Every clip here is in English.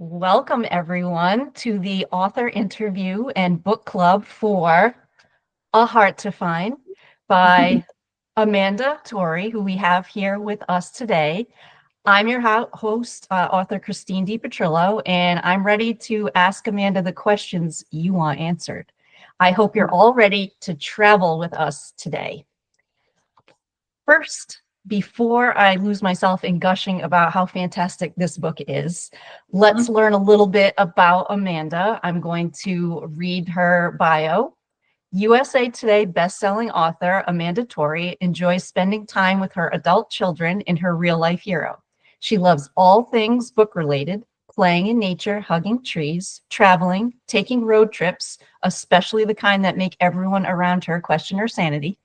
Welcome, everyone, to the author interview and book club for A Heart to Find by Amanda Torrey, who we have here with us today. I'm your host, author Christine DePetrillo, and I'm ready to ask Amanda the questions you want answered. I hope you're all ready to travel with us today. First, before I lose myself in gushing about how fantastic this book is, let's learn a little bit about Amanda. I'm going to read her bio. USA Today bestselling author Amanda Torrey enjoys spending time with her adult children and her real-life hero. She loves all things book-related, playing in nature, hugging trees, traveling, taking road trips, especially the kind that make everyone around her question her sanity,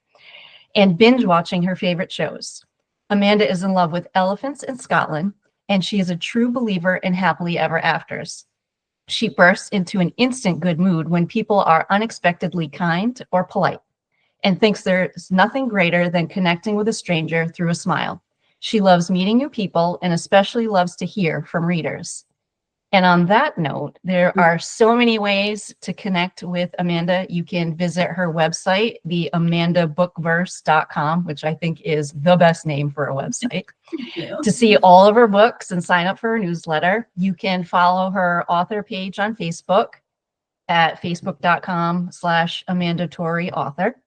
and binge watching her favorite shows. Amanda is in love with elephants in Scotland, and she is a true believer in happily ever afters. She bursts into an instant good mood when people are unexpectedly kind or polite, and thinks there's nothing greater than connecting with a stranger through a smile. She loves meeting new people and especially loves to hear from readers. And on that note, there are so many ways to connect with Amanda. You can visit her website, the amandabookverse.com, which I think is the best name for a website, to see all of her books and sign up for her newsletter. You can follow her author page on Facebook at facebook.com/Amanda Torrey author.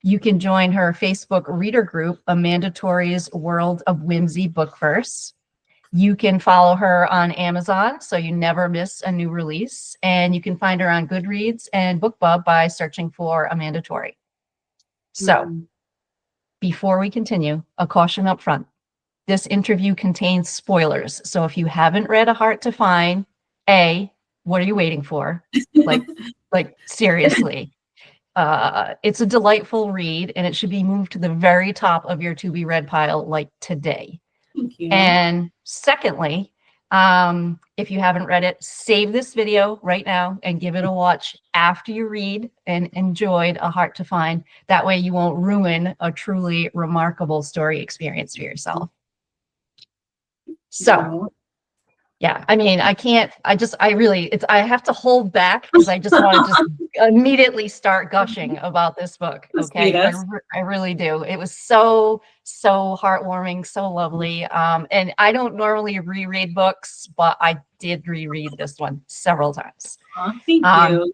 You can join her Facebook reader group, Amanda Torrey's World of Whimsy Bookverse. You can follow her on Amazon so you never miss a new release. And you can find her on Goodreads and BookBub by searching for Amanda Torrey. So before we continue, a caution up front. This interview contains spoilers. So if you haven't read A Heart to Find, what are you waiting for? Like seriously. It's a delightful read and it should be moved to the very top of your to be read pile like today. Thank you. And secondly, if you haven't read it, save this video right now and give it a watch after you read and enjoyed A Heart to Find. That way you won't ruin a truly remarkable story experience for yourself. So, yeah, I mean, I have to hold back because I just want to just immediately start gushing about this book. Okay, I really do. It was so heartwarming, so lovely. And I don't normally reread books, but I did reread this one several times. Thank you.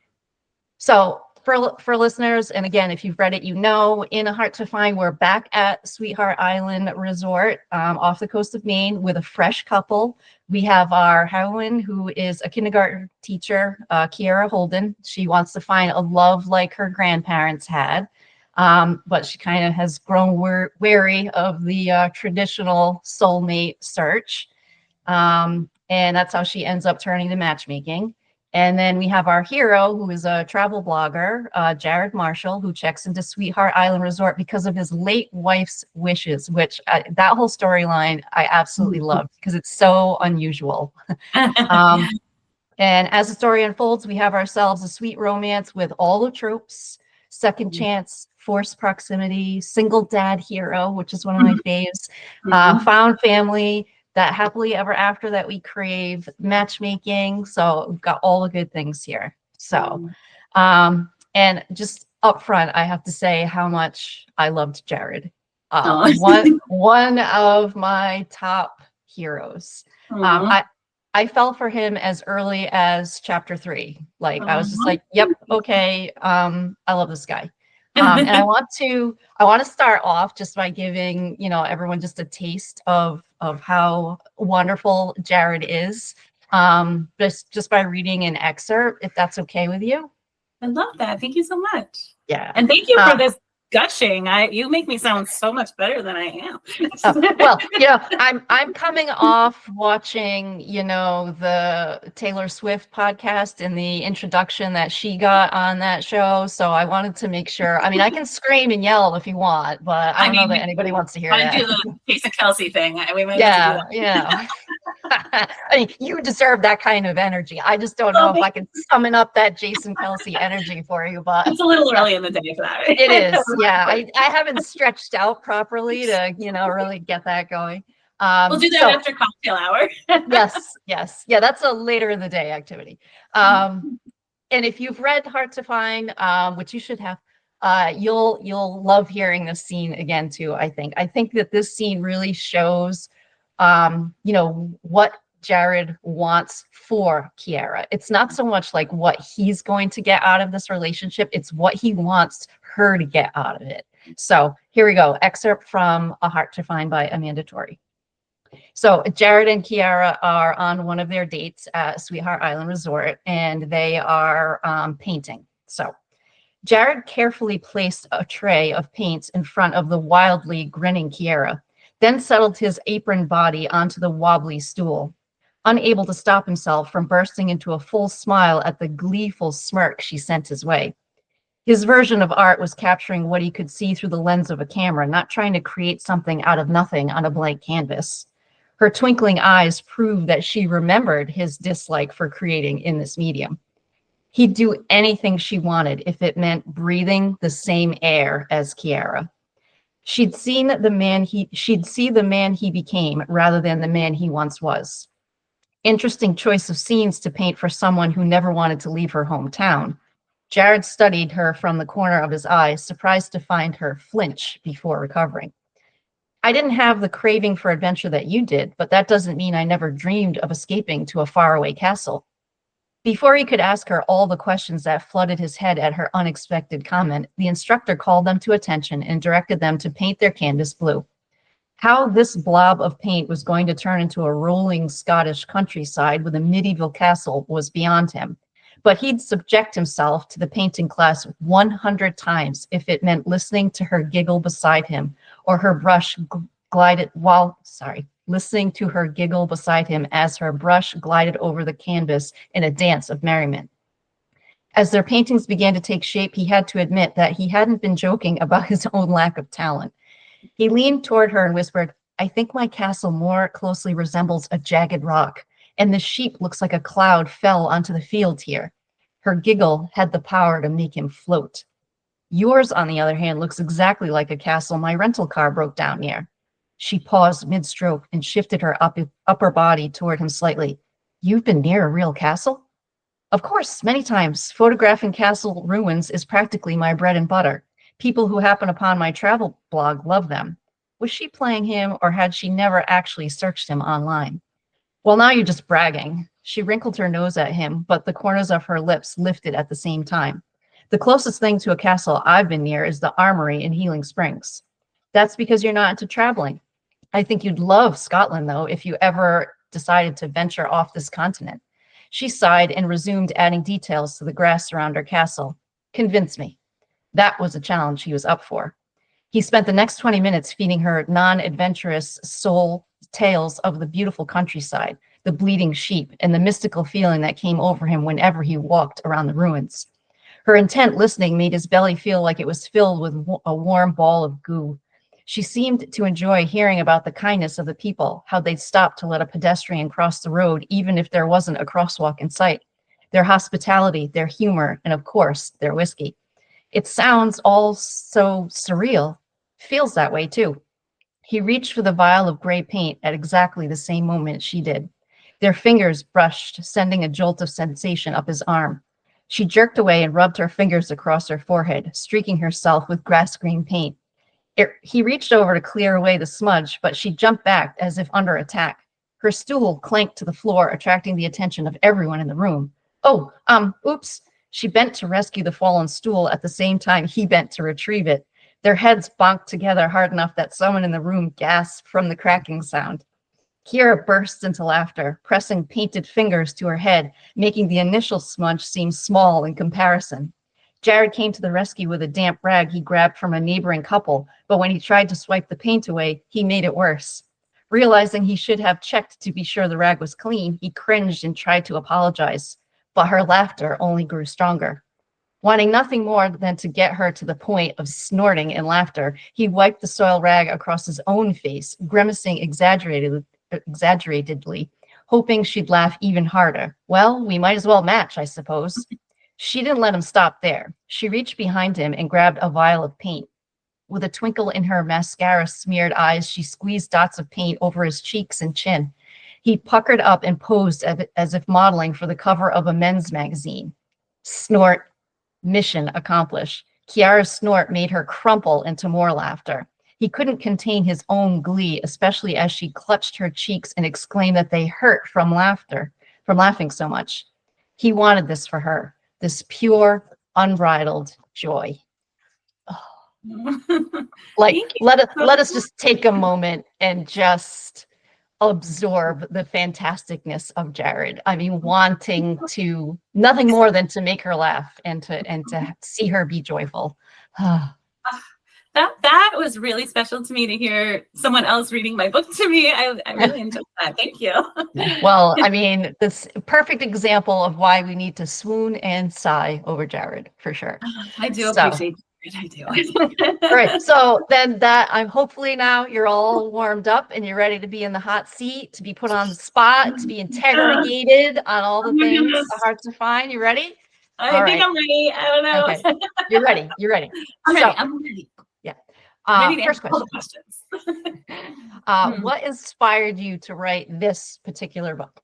So for listeners, and again, if you've read it, you know, in A Heart to Find, we're back at Sweetheart Island Resort off the coast of Maine with a fresh couple. We have our heroine, who is a kindergarten teacher, Keira Holden. She wants to find a love like her grandparents had, but she kind of has grown wary of the traditional soulmate search. And that's how she ends up turning to matchmaking. And then we have our hero, who is a travel blogger, Jared Marshall, who checks into Sweetheart Island Resort because of his late wife's wishes, which that whole storyline I absolutely loved because it's so unusual. And as the story unfolds, we have ourselves a sweet romance with all the tropes: second chance, forced proximity, single dad hero, which is one of my faves, found family, that happily ever after that we crave, matchmaking. So we've got all the good things here. So, and just up front, I have to say how much I loved Jared. One of my top heroes. I fell for him as early as chapter 3. Like I was just like, yep, okay, I love this guy. And I want to start off just by giving, you know, everyone just a taste of how wonderful Jared is, just by reading an excerpt, if that's okay with you. I love that. Thank you so much. Yeah. And thank you for this gushing. You make me sound so much better than I am. Well, you know, I'm coming off watching, you know, the Taylor Swift podcast and the introduction that she got on that show. So I wanted to make sure. I mean, I can scream and yell if you want, but I don't know that anybody wants to hear that. I do the Jason Kelsey thing. We might yeah. I mean, you deserve that kind of energy. I just don't know if I can summon up that Jason Kelsey energy for you, but it's a little early in the day for that. Right? It is. Yeah. I haven't stretched out properly to, you know, really get that going. We'll do that So after cocktail hour. yes. Yeah, that's a later in the day activity. And if you've read Hard to Find, which you should have, you'll love hearing this scene again too. I think that this scene really shows, what Jared wants for Keira. It's not so much like what he's going to get out of this relationship; it's what he wants her to get out of it. So here we go. Excerpt from A Heart to Find by Amanda Torrey. So Jared and Keira are on one of their dates at Sweetheart Island Resort, and they are painting. So Jared carefully placed a tray of paints in front of the wildly grinning Keira, then settled his apron body onto the wobbly stool, unable to stop himself from bursting into a full smile at the gleeful smirk she sent his way. His version of art was capturing what he could see through the lens of a camera, not trying to create something out of nothing on a blank canvas. Her twinkling eyes proved that she remembered his dislike for creating in this medium. He'd do anything she wanted if it meant breathing the same air as Keira. She'd see the man he became rather than the man he once was. Interesting choice of scenes to paint for someone who never wanted to leave her hometown. Jared studied her from the corner of his eye, surprised to find her flinch before recovering. I didn't have the craving for adventure that you did, but that doesn't mean I never dreamed of escaping to a faraway castle. Before he could ask her all the questions that flooded his head at her unexpected comment, the instructor called them to attention and directed them to paint their canvas blue. How this blob of paint was going to turn into a rolling Scottish countryside with a medieval castle was beyond him, but he'd subject himself to the painting class 100 times if it meant listening to her giggle beside him or her brush listening to her giggle beside him as her brush glided over the canvas in a dance of merriment. As their paintings began to take shape, he had to admit that he hadn't been joking about his own lack of talent. He leaned toward her and whispered, "I think my castle more closely resembles a jagged rock, and the sheep looks like a cloud fell onto the field here." Her giggle had the power to make him float. "Yours, on the other hand, looks exactly like a castle my rental car broke down near." She paused mid-stroke and shifted her upper body toward him slightly. "You've been near a real castle?" "Of course, many times. Photographing castle ruins is practically my bread and butter. People who happen upon my travel blog love them." Was she playing him, or had she never actually searched him online? "Well, now you're just bragging." She wrinkled her nose at him, but the corners of her lips lifted at the same time. "The closest thing to a castle I've been near is the Armory in Healing Springs." "That's because you're not into traveling. I think you'd love Scotland, though, if you ever decided to venture off this continent." She sighed and resumed adding details to the grass around her castle. "Convince me." That was a challenge he was up for. He spent the next 20 minutes feeding her non-adventurous soul tales of the beautiful countryside, the bleeding sheep, and the mystical feeling that came over him whenever he walked around the ruins. Her intent listening made his belly feel like it was filled with a warm ball of goo. She seemed to enjoy hearing about the kindness of the people, how they'd stop to let a pedestrian cross the road even if there wasn't a crosswalk in sight, their hospitality, their humor, and of course, their whiskey. It sounds all so surreal. Feels that way too. He reached for the vial of gray paint at exactly the same moment she did. Their fingers brushed, sending a jolt of sensation up his arm. She jerked away and rubbed her fingers across her forehead, streaking herself with grass green paint. He reached over to clear away the smudge, but she jumped back as if under attack. Her stool clanked to the floor, attracting the attention of everyone in the room. "Oh, oops." She bent to rescue the fallen stool at the same time he bent to retrieve it. Their heads bonked together hard enough that someone in the room gasped from the cracking sound. Keira burst into laughter, pressing painted fingers to her head, making the initial smudge seem small in comparison. Jared came to the rescue with a damp rag he grabbed from a neighboring couple, but when he tried to swipe the paint away, he made it worse. Realizing he should have checked to be sure the rag was clean, he cringed and tried to apologize, but her laughter only grew stronger. Wanting nothing more than to get her to the point of snorting in laughter, he wiped the soiled rag across his own face, grimacing exaggeratedly, hoping she'd laugh even harder. "Well, we might as well match, I suppose." She didn't let him stop there. She reached behind him and grabbed a vial of paint. With a twinkle in her mascara-smeared eyes, she squeezed dots of paint over his cheeks and chin. He puckered up and posed as if modeling for the cover of a men's magazine. Snort. Mission accomplished. Kiara's snort made her crumple into more laughter. He couldn't contain his own glee, especially as she clutched her cheeks and exclaimed that they hurt from laughing so much. He wanted this for her, this pure, unbridled joy. Like, let us just take a moment and just absorb the fantasticness of Jared. I mean, wanting to nothing more than to make her laugh and to see her be joyful. That was really special to me to hear someone else reading my book to me. I really enjoyed that. Thank you. Well, I mean, this perfect example of why we need to swoon and sigh over Jared, for sure. I do appreciate it. I do. All right. So then I'm hopefully now you're all warmed up and you're ready to be in the hot seat, to be put on the spot, to be interrogated on all the things are hard to find. You ready? I think I'm ready. I don't know. Okay. You're ready. You're ready. I'm ready. Yeah. First question. What inspired you to write this particular book?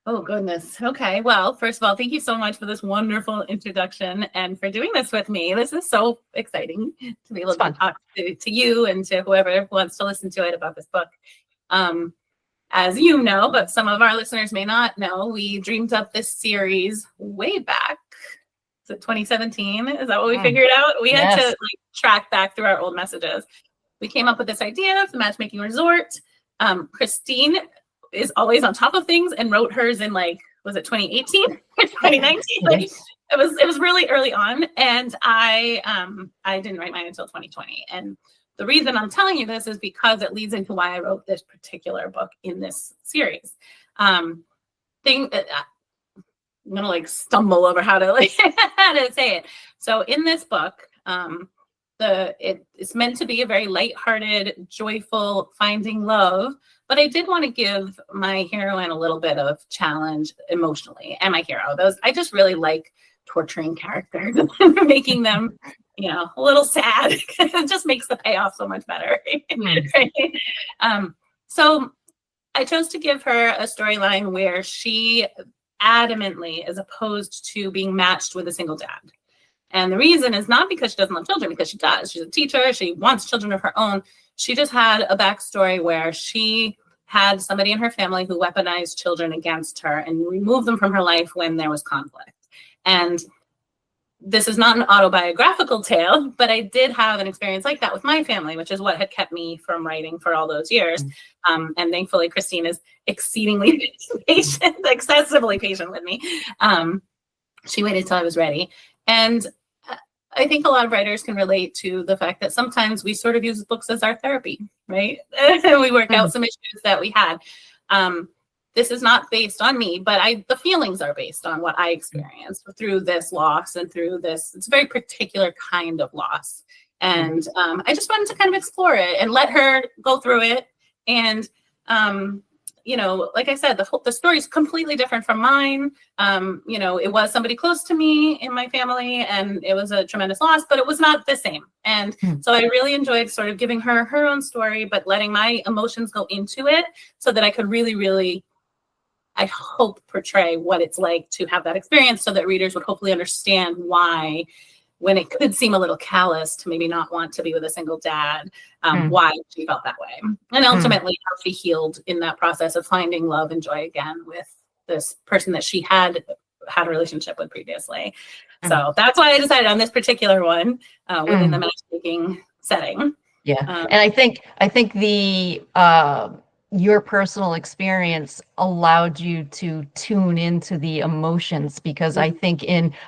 Oh, goodness. Okay. Well, first of all, thank you so much for this wonderful introduction and for doing this with me. This is so exciting to be able to talk to you and to whoever wants to listen to it about this book. As you know, but some of our listeners may not know, we dreamed up this series way back. Is it 2017? Is that what we figured out? We had to track back through our old messages. We came up with this idea of the matchmaking resort. Christine is always on top of things and wrote hers in was it 2018 or 2019? It was really early on, and I didn't write mine until 2020. And the reason I'm telling you this is because it leads into why I wrote this particular book in this series. I'm gonna stumble over how to how to say it. So in this book, it's meant to be a very lighthearted, joyful finding love, but I did want to give my heroine a little bit of challenge emotionally, and my hero. I just really like torturing characters and making them, a little sad. It just makes the payoff so much better. Right? So I chose to give her a storyline where she adamantly is opposed to being matched with a single dad. And the reason is not because she doesn't love children, because she does. She's a teacher. She wants children of her own. She just had a backstory where she had somebody in her family who weaponized children against her and removed them from her life when there was conflict. And this is not an autobiographical tale, but I did have an experience like that with my family, which is what had kept me from writing for all those years. And thankfully, Christine is exceedingly patient, excessively patient with me. She waited till I was ready. And I think a lot of writers can relate to the fact that sometimes we sort of use books as our therapy, right? We work out some issues that we had. This is not based on me, but the feelings are based on what I experienced through this loss and through this. It's a very particular kind of loss. And I just wanted to kind of explore it and let her go through it. And, like I said, the story is completely different from mine. It was somebody close to me in my family, and it was a tremendous loss, but it was not the same. And so I really enjoyed sort of giving her her own story, but letting my emotions go into it so that I could really, really, I hope, portray what it's like to have that experience, so that readers would hopefully understand why, when it could seem a little callous to maybe not want to be with a single dad, why she felt that way. And ultimately how she healed in that process of finding love and joy again with this person that she had a relationship with previously. So that's why I decided on this particular one within the matchmaking setting. Yeah. And I think the your personal experience allowed you to tune into the emotions, because I think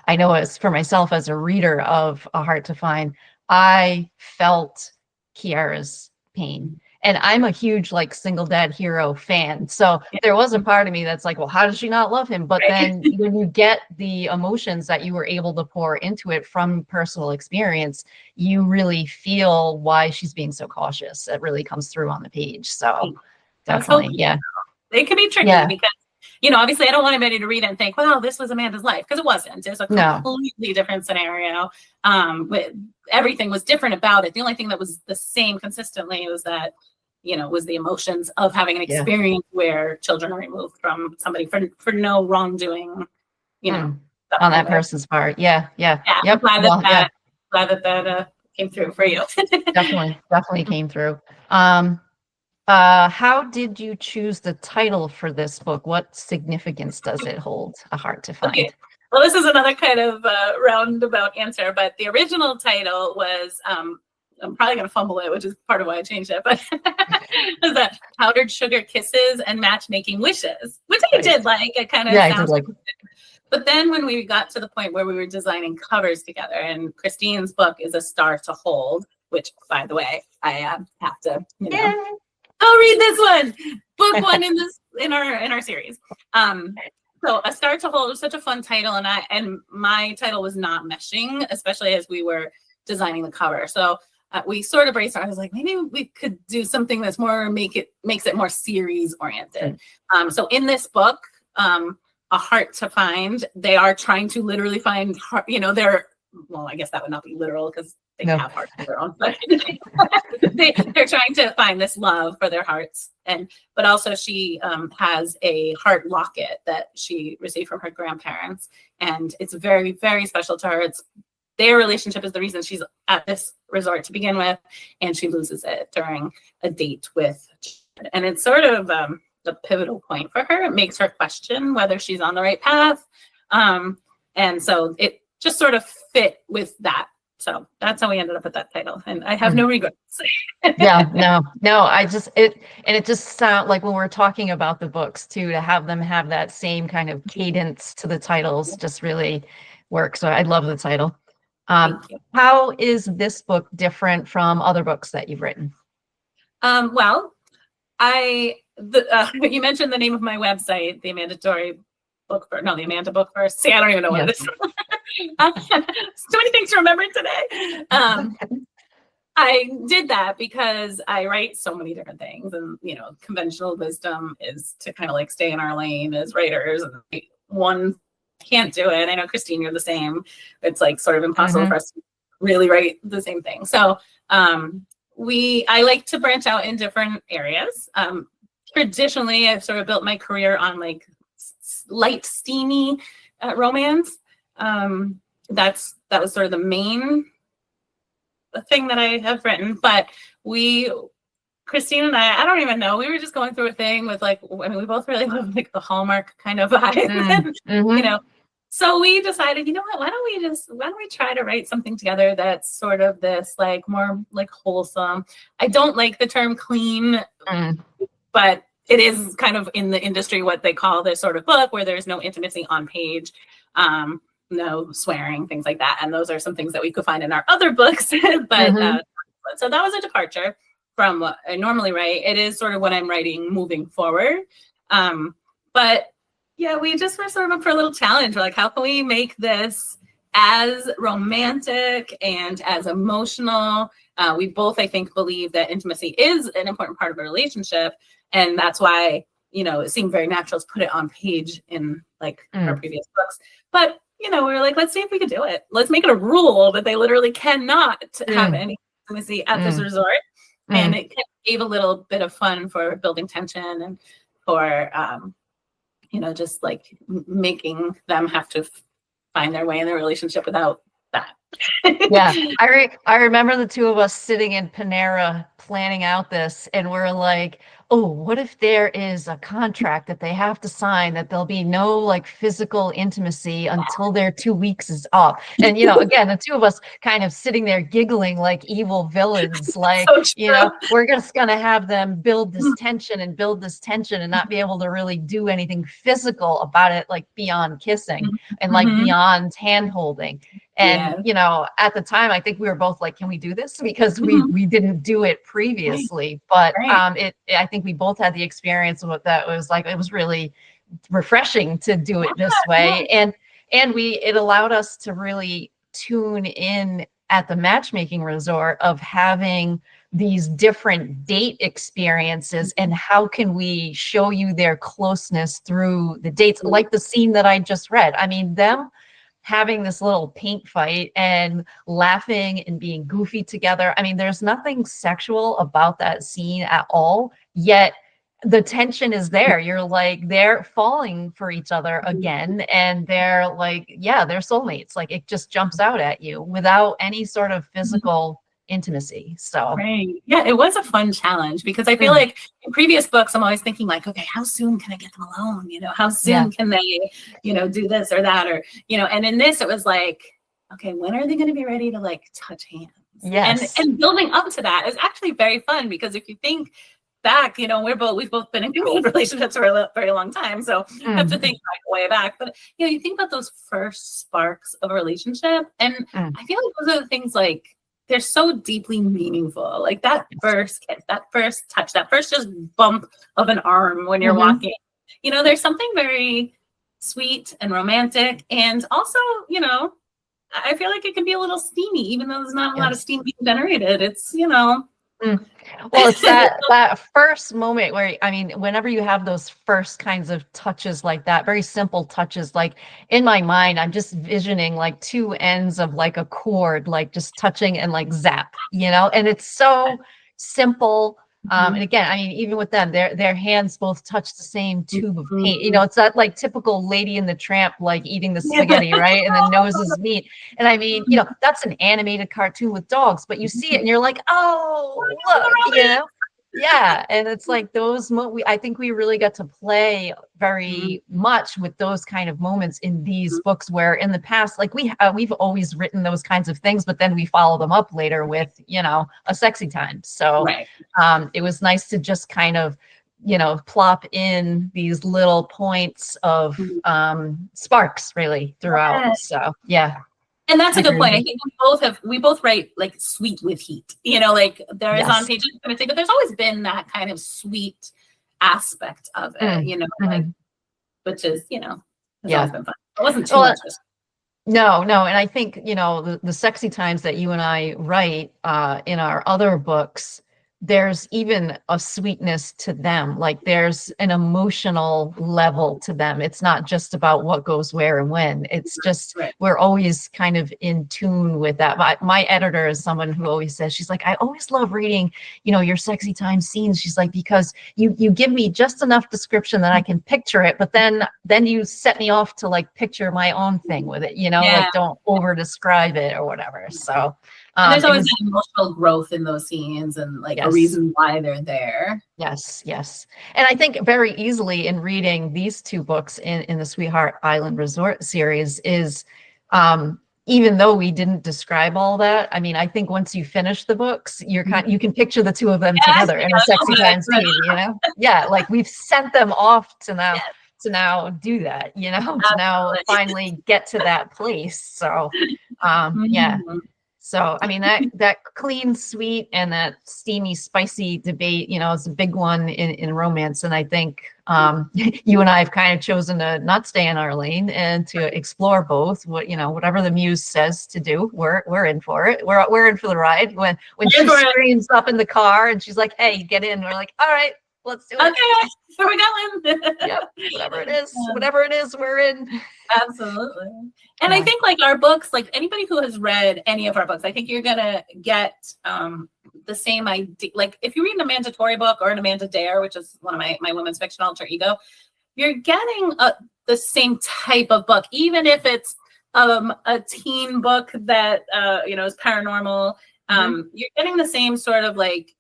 I know as for myself as a reader of A Heart to Find, I felt Kiara's pain. And I'm a huge single dad hero fan. So there was a part of me that's like, well, how does she not love him? But then when you get the emotions that you were able to pour into it from personal experience, you really feel why she's being so cautious. It really comes through on the page. So definitely, yeah. It can be tricky because obviously I don't want anybody to read it and think, well, this was Amanda's life, because it wasn't. It was a No. completely different scenario. Everything was different about it. The only thing that was the same consistently was that, was the emotions of having an experience where children are removed from somebody for no wrongdoing, on that person's part. Yeah. Yeah. Yep. I'm glad that came through for you. Definitely came through. How did you choose the title for this book? What significance does it hold? A Heart to Find. Okay. Well, this is another kind of roundabout answer, but the original title was, I'm probably going to fumble it, which is part of why I changed it, but is that Powdered Sugar Kisses and Matchmaking Wishes, which I did like. It kind of sounds like. But then when we got to the point where we were designing covers together, and Christine's book is A Star to Hold, which, by the way, I have to, I'll read this one, book one in our series. So A Star to Hold was such a fun title, and my title was not meshing, especially as we were designing the cover. So we sort of brainstormed. I was like, maybe we could do something that's makes it more series oriented. So in this book, A Heart to Find, they are trying to literally find heart, well, I guess that would not be literal because they have hearts of their own, but they're trying to find this love for their hearts. But also she has a heart locket that she received from her grandparents, and it's very, very special to her. Their relationship is the reason she's at this resort to begin with, and she loses it during a date with, and it's sort of the pivotal point for her. It makes her question whether she's on the right path. And so it just sort of fit with that. So that's how we ended up with that title. And I have no regrets. No. It just sounds like when we're talking about the books too, to have them have that same kind of cadence to the titles just really works. So I love the title. How is this book different from other books that you've written? Well, you mentioned the name of my website, the Amanda Book First. See, I don't even know what it is. So many things to remember today. I did that because I write so many different things, and conventional wisdom is to kind of like stay in our lane as writers, and one can't do it. I know, Christine, you're the same. It's like sort of impossible for us to really write the same thing. So I like to branch out in different areas. Traditionally, I've sort of built my career on like light, steamy romance. That was sort of the main thing that I have written. But Christine and I don't even know. We were just going through a thing with we both really love like the Hallmark kind of vibe, So we decided, what, why don't we try to write something together that's sort of this like more like wholesome. I don't like the term clean, but it is kind of in the industry what they call this sort of book where there's no intimacy on page, no swearing, things like that. And those are some things that we could find in our other books. But so that was a departure from what I normally write. It is sort of what I'm writing moving forward. But yeah, we just were sort of up for a little challenge. We're like, how can we make this as romantic and as emotional? We both, I think, believe that intimacy is an important part of a relationship. And that's why, it seemed very natural to put it on page in like our previous books. But, we were like, let's see if we could do it. Let's make it a rule that they literally cannot have any intimacy at this resort. And it gave a little bit of fun for building tension and for, just like making them have to find their way in their relationship without that. Yeah, I remember the two of us sitting in Panera planning out this, and we're like, oh, what if there is a contract that they have to sign that there'll be no like physical intimacy until their 2 weeks is up? And again, the two of us kind of sitting there giggling like evil villains, like we're just gonna have them build this tension and not be able to really do anything physical about it, like beyond kissing and like beyond hand holding. And at the time, I think we were both like, can we do this? Because we didn't do it previously. But I think we both had the experience of what that was like. It was really refreshing to do it this way. And it allowed us to really tune in at the matchmaking resort of having these different date experiences, and how can we show you their closeness through the dates, like the scene that I just read. I mean, them having this little paint fight and laughing and being goofy together. I mean, there's nothing sexual about that scene at all, yet the tension is there. You're like, they're falling for each other again, and they're like, yeah, they're soulmates. Like, it just jumps out at you without any sort of physical intimacy. So Right. Yeah, it was a fun challenge because I feel like in previous books, I'm always thinking like, okay, how soon can I get them alone? You know, how soon can they, you know, do this or that, or, you know, and in this, it was like, okay, when are they going to be ready to like touch hands? yes. And building up to that is actually very fun, because if you think back, you know, we've both been in committed relationships for a very long time. So I have to think way back. But, you know, you think about those first sparks of a relationship. And I feel like those are the things like, they're so deeply meaningful. Like that first kiss, that first touch, that first just bump of an arm when you're walking. You know, there's something very sweet and romantic. And also, you know, I feel like it can be a little steamy, even though there's not a lot of steam being generated. It's, you know. Well, it's that first moment where, I mean, whenever you have those first kinds of touches like that, very simple touches, like in my mind, I'm just visioning like two ends of like a cord, like just touching and like zap, you know, and it's so simple. And again, I mean, even with them, their hands both touch the same tube of paint. You know, it's that like typical Lady and the Tramp, like eating the spaghetti, right? And the noses meet. And I mean, you know, that's an animated cartoon with dogs, but you see it and you're like, oh, look, you know? Yeah, and it's like those I think we really got to play very much with those kind of moments in these books, where in the past, like we've always written those kinds of things, but then we follow them up later with, you know, a sexy time. So it was nice to just kind of, you know, plop in these little points of sparks really throughout. So yeah. And that's a good point. I think we both write like sweet with heat, you know, like there is on pages, but there's always been that kind of sweet aspect of it, you know, like, which is, you know, has always been fun. It wasn't too much. No. And I think, you know, the sexy times that you and I write in our other books, there's even a sweetness to them. Like there's an emotional level to them. It's not just about what goes where and when. It's just, we're always kind of in tune with that. My editor is someone who always says, she's like, I always love reading, you know, your sexy time scenes. She's like, because you give me just enough description that I can picture it, but then you set me off to like picture my own thing with it, you know, like don't over describe it or whatever. So and there's always an emotional growth in those scenes and like a reason why they're there. Yes. And I think very easily in reading these two books in the Sweetheart Island Resort series is, even though we didn't describe all that, I mean, I think once you finish the books, you can picture the two of them together in a sexy time scene, you know? Yeah, like we've sent them off to now do that, you know, to now finally get to that place. So yeah. So, I mean, that clean, sweet, and that steamy, spicy debate, you know, is a big one in romance. And I think you and I have kind of chosen to not stay in our lane and to explore both. Whatever the muse says to do, we're in for it. We're in for the ride. When she screams up in the car and she's like, "Hey, get in," we're like, "All right, let's do it." Okay, where we going? Yep, whatever it is, we're in. Absolutely. And I think like our books, like anybody who has read any of our books, I think you're gonna get the same idea. Like if you read an Amanda Torrey book or an Amanda Dare, which is one of my women's fiction alter ego, you're getting the same type of book, even if it's a teen book that is paranormal. You're getting the same sort of like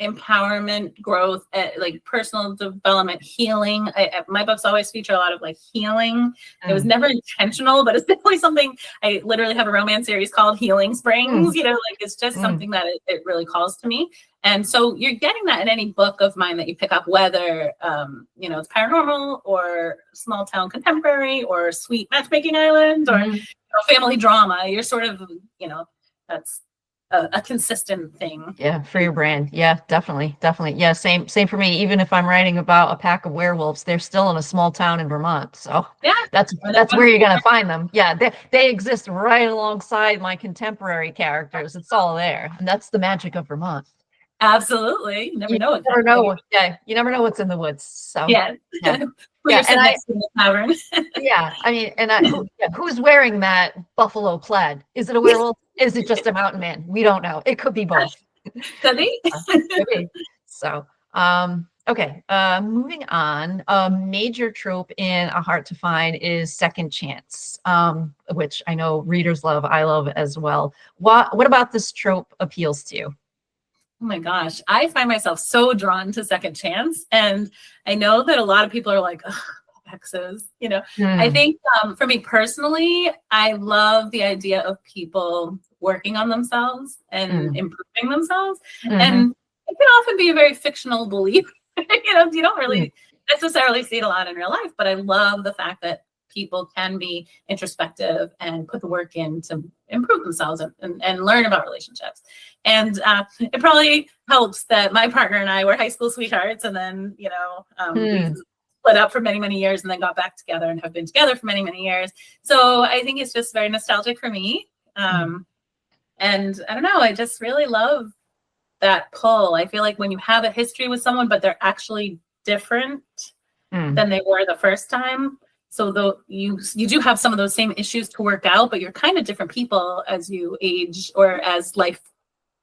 empowerment, growth, like personal development, healing. My books always feature a lot of like healing. It was never intentional, but it's definitely something. I literally have a romance series called Healing Springs. You know, like it's just something that it really calls to me. And so you're getting that in any book of mine that you pick up, whether it's paranormal or small town contemporary or sweet matchmaking island or family drama. You're sort of, that's a consistent thing. Yeah, for your brand. Yeah, definitely. Yeah, same for me. Even if I'm writing about a pack of werewolves, they're still in a small town in Vermont. So yeah, that's where you're gonna find them. Yeah, they exist right alongside my contemporary characters. It's all there, and that's the magic of Vermont. Absolutely. You never know. Never know. Yeah, you never know what's in the woods. So Yeah. yeah. Who you're sitting next to in the tavern. Yeah, I mean, who's wearing that buffalo plaid? Is it a werewolf? Is it just a mountain man? We don't know. It could be both. Could be. Could be. So, okay, moving on. A major trope in A Heart to Find is second chance, which I know readers love. I love as well. What about this trope appeals to you? Oh my gosh, I find myself so drawn to second chance, and I know that a lot of people are like, exes, you know. I think for me personally, I love the idea of people working on themselves and improving themselves, and it can often be a very fictional belief. You know, you don't really necessarily see it a lot in real life, but I love the fact that people can be introspective and put the work in to improve themselves and learn about relationships. And it probably helps that my partner and I were high school sweethearts, and then, you know, we split up for many, many years and then got back together and have been together for many, many years. So I think it's just very nostalgic for me. And I don't know, I just really love that pull. I feel like when you have a history with someone, but they're actually different than they were the first time. So though you do have some of those same issues to work out, but you're kind of different people as you age or as life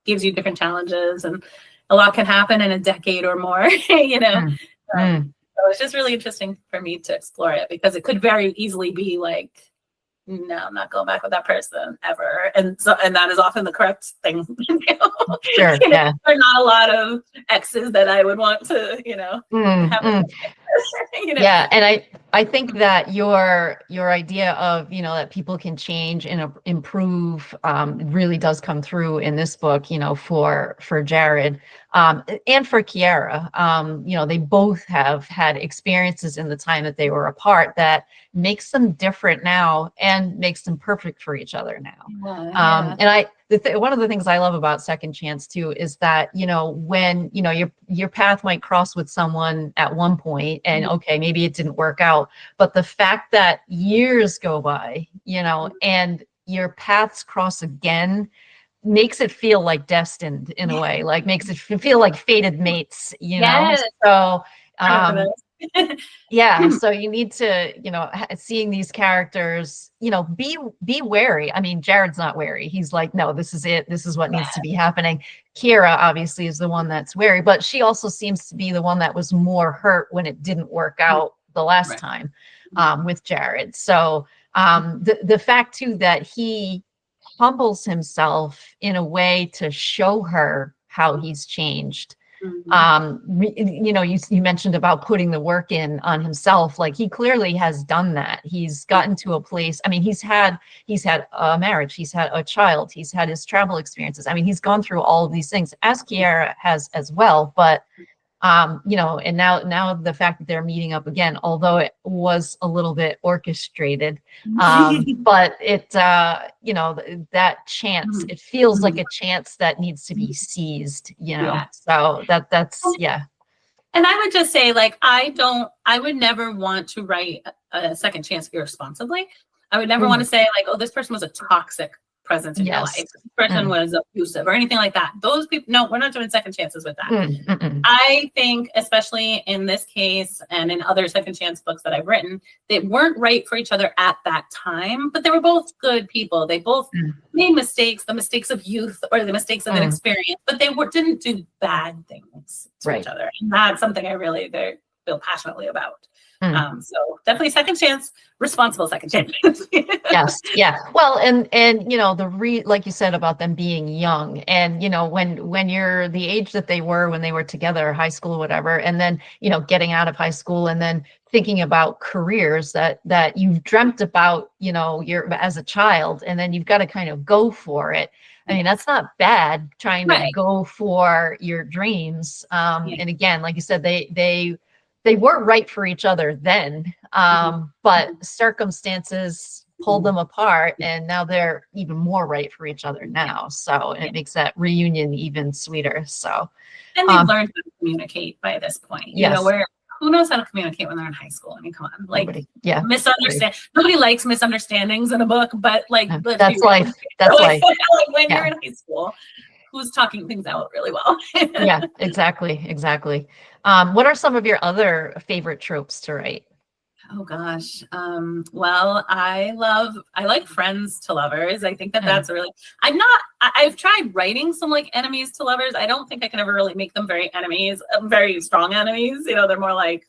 gives you different challenges, and a lot can happen in a decade or more, you know. So it's just really interesting for me to explore it, because it could very easily be like, no, I'm not going back with that person ever. And that is often the correct thing. You know? Sure. You know, Yeah. there are not a lot of exes that I would want to, you know, have you know? Yeah. And I think that your idea of, you know, that people can change and improve really does come through in this book, you know, for Jared and for Keira. You know, they both have had experiences in the time that they were apart that makes them different now and makes them perfect for each other now. And one of the things I love about second chance too is that, you know, when, you know, your path might cross with someone at one point and okay, maybe it didn't work out, but the fact that years go by, you know, and your paths cross again makes it feel like destined in a way, like makes it feel like fated mates, you know? So, yeah, so you need to, you know, seeing these characters, you know, be wary. I mean, Jared's not wary. He's like, no, this is it. This is what needs to be happening. Keira obviously is the one that's wary, but she also seems to be the one that was more hurt when it didn't work out the last time with Jared. So the fact too that he humbles himself in a way to show her how he's changed. You know, you mentioned about putting the work in on himself. Like he clearly has done that. He's gotten to a place. I mean, he's had a marriage, he's had a child, he's had his travel experiences. I mean, he's gone through all of these things, as Keira has as well. But you know, and now the fact that they're meeting up again, although it was a little bit orchestrated, but it, you know, that chance, it feels like a chance that needs to be seized, you know, so that's, yeah. And I would just say, like, I would never want to write a second chance irresponsibly. I would never want to say like, oh, this person was a toxic presence in your life. This person was abusive or anything like that. Those people, no, we're not doing second chances with that. I think, especially in this case and in other second chance books that I've written, they weren't right for each other at that time, but they were both good people. They both made mistakes, the mistakes of youth or the mistakes of inexperience, but they didn't do bad things to each other. And that's something I really feel passionately about. So definitely second chance, responsible second chance. Yes. Yeah. Well, and you know, like you said about them being young, and you know, when you're the age that they were when they were together, high school, whatever, and then, you know, getting out of high school and then thinking about careers that you've dreamt about, you know, as a child, and then you've got to kind of go for it. I mean, that's not bad, trying to go for your dreams. And again, like you said, they were right for each other then, but circumstances pulled them apart, and now they're even more right for each other now. So it makes that reunion even sweeter. So, and they've learned how to communicate by this point. You know, where who knows how to communicate when they're in high school? I mean, come on, like misunderstand. Nobody likes misunderstandings in a book, but like that's life. That's life. When you're in high school. who's talking things out really well. Yeah, exactly. What are some of your other favorite tropes to write? Oh gosh. Well, I like friends to lovers. I think that that's a really, I've tried writing some like enemies to lovers. I don't think I can ever really make them very enemies, very strong enemies. You know, they're more like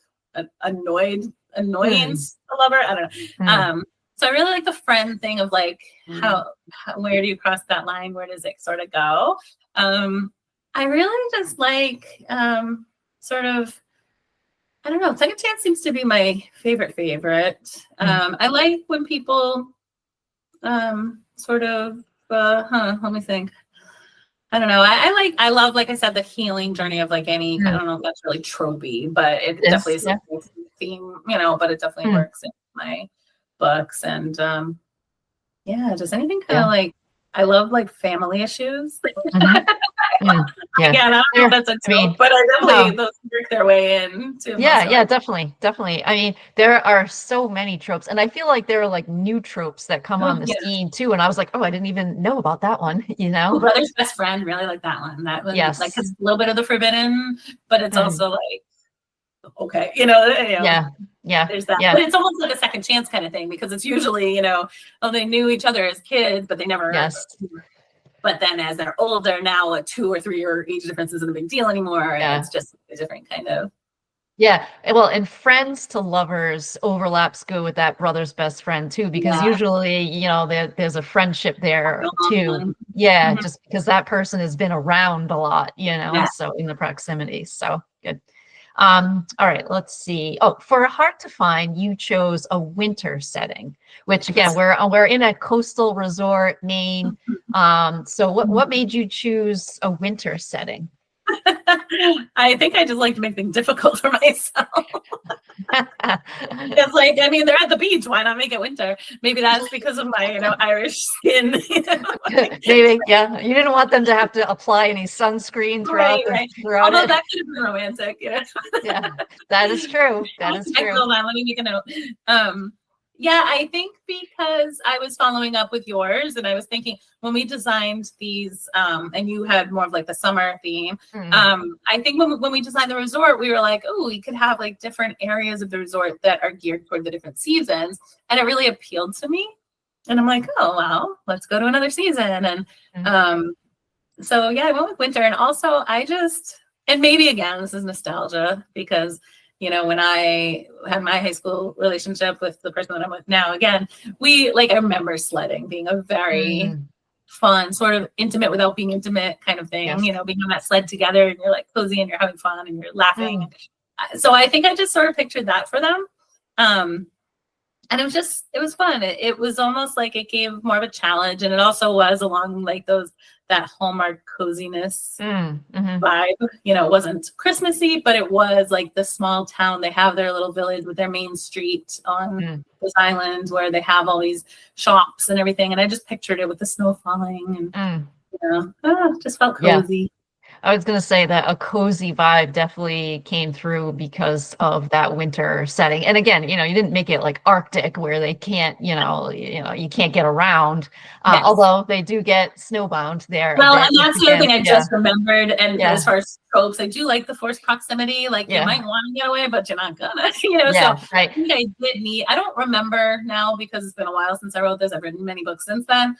annoyance to lover. I don't know. So I really like the friend thing of like, how where do you cross that line? Where does it sort of go? I really just like, sort of, I don't know. Second chance seems to be my favorite. I like when people sort of let me think. I don't know. I love, like I said, the healing journey of like any, I don't know if that's really tropey, but it definitely is a theme, you know, but it definitely works in my books. And just anything kind of like, I love like family issues. Yeah, Again, I don't know if that's a trope, but I definitely those work their way in too. Yeah, definitely. I mean, there are so many tropes, and I feel like there are like new tropes that come on the scene too. And I was like, oh, I didn't even know about that one. You know, Brother's Best Friend, really like that one. That one, like, it's a little bit of the forbidden, but it's also like, okay, you know. Yeah. There's that, but it's almost like a second chance kind of thing, because it's usually, you know, they knew each other as kids, but they never. But then as they're older, now a 2 or 3 year age difference isn't a big deal anymore. And it's just a different kind of. Yeah. Well, and friends to lovers overlaps good with that brother's best friend too, because usually, you know, there's a friendship there too. Yeah. Just because that person has been around a lot, you know, so in the proximity. So good. All right, let's see. Oh, for A Heart to Find, you chose a winter setting, which again, we're in a coastal resort, Maine. So what made you choose a winter setting? I think I just like to make things difficult for myself. It's like, I mean, they're at the beach. Why not make it winter? Maybe that's because of my, you know, Irish skin. Maybe, yeah. You didn't want them to have to apply any sunscreen throughout. Although that could have been romantic. Yeah, that is true. That is true. Hold on, let me make a note. Yeah, I think because I was following up with yours, and I was thinking when we designed these, and you had more of like the summer theme. I think when we designed the resort, we were like, oh, we could have like different areas of the resort that are geared toward the different seasons, and it really appealed to me. And I'm like, oh well, let's go to another season. And so yeah, I went with winter, and also and maybe again, this is nostalgia because, you know, when I had my high school relationship with the person that I'm with now, again, I remember sledding being a very fun, sort of intimate without being intimate kind of thing, you know, being on that sled together and you're like cozy and you're having fun and you're laughing. So I think I just sort of pictured that for them. And it was fun. It was almost like it gave more of a challenge. And it also was along like that Hallmark coziness vibe. You know, it wasn't Christmassy, but it was like the small town. They have their little village with their main street on this island where they have all these shops and everything. And I just pictured it with the snow falling and, you know, just felt cozy. I was going to say that a cozy vibe definitely came through because of that winter setting. And again, you know, you didn't make it like Arctic where they can't, you can't get around. Although they do get snowbound there. Well, and that's the other thing I just remembered. And as far as tropes, I do like the forced proximity. Like you might want to get away, but you're not gonna, you know. So I think I did need. I don't remember now because it's been a while since I wrote this. I've written many books since then.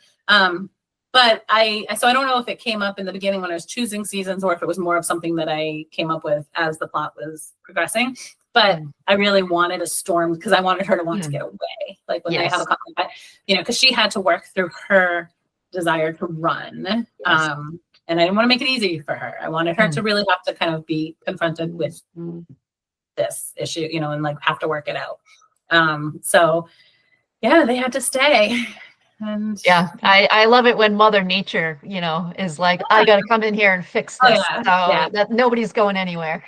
But I don't know if it came up in the beginning when I was choosing seasons or if it was more of something that I came up with as the plot was progressing. But I really wanted a storm because I wanted her to want to get away. Like when they have a conflict, you know, because she had to work through her desire to run. And I didn't want to make it easy for her. I wanted her to really have to kind of be confronted with this issue, you know, and like have to work it out. So yeah, they had to stay. And I love it when Mother Nature, you know, is like, I got to come in here and fix this. That nobody's going anywhere.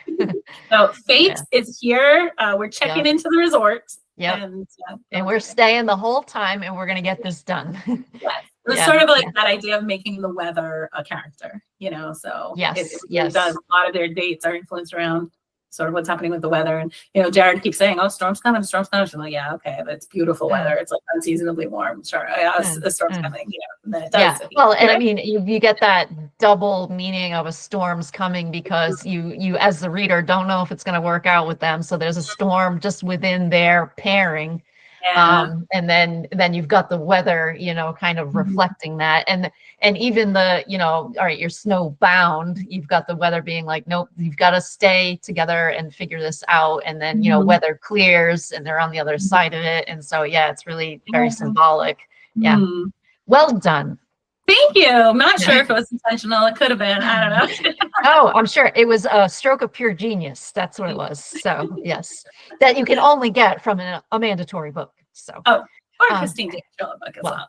So fate is here. We're checking into the resort. And we're staying the whole time and we're going to get this done. It was sort of like that idea of making the weather a character, you know, so it does. A lot of their dates are influenced around sort of what's happening with the weather. And, Jared keeps saying, oh, storm's coming, storm's coming. She's like, yeah, okay, but it's beautiful weather. It's like unseasonably warm. Sure, yeah, a storm's coming, and then it does. Yeah, well, and I mean, you get that double meaning of a storm's coming because you as the reader don't know if it's going to work out with them. So there's a storm just within their pairing. And then you've got the weather, kind of reflecting that. And even the, all right, you're snowbound, you've got the weather being like, nope, you've got to stay together and figure this out. And then, weather clears and they're on the other side of it. And so, yeah, it's really very symbolic. Yeah. Well done. Thank you. I'm not sure if it was intentional. It could have been. I don't know. Oh, I'm sure it was a stroke of pure genius. That's what it was. So, yes, that you can only get from a mandatory book. So, or Christine DePetrillo book as well.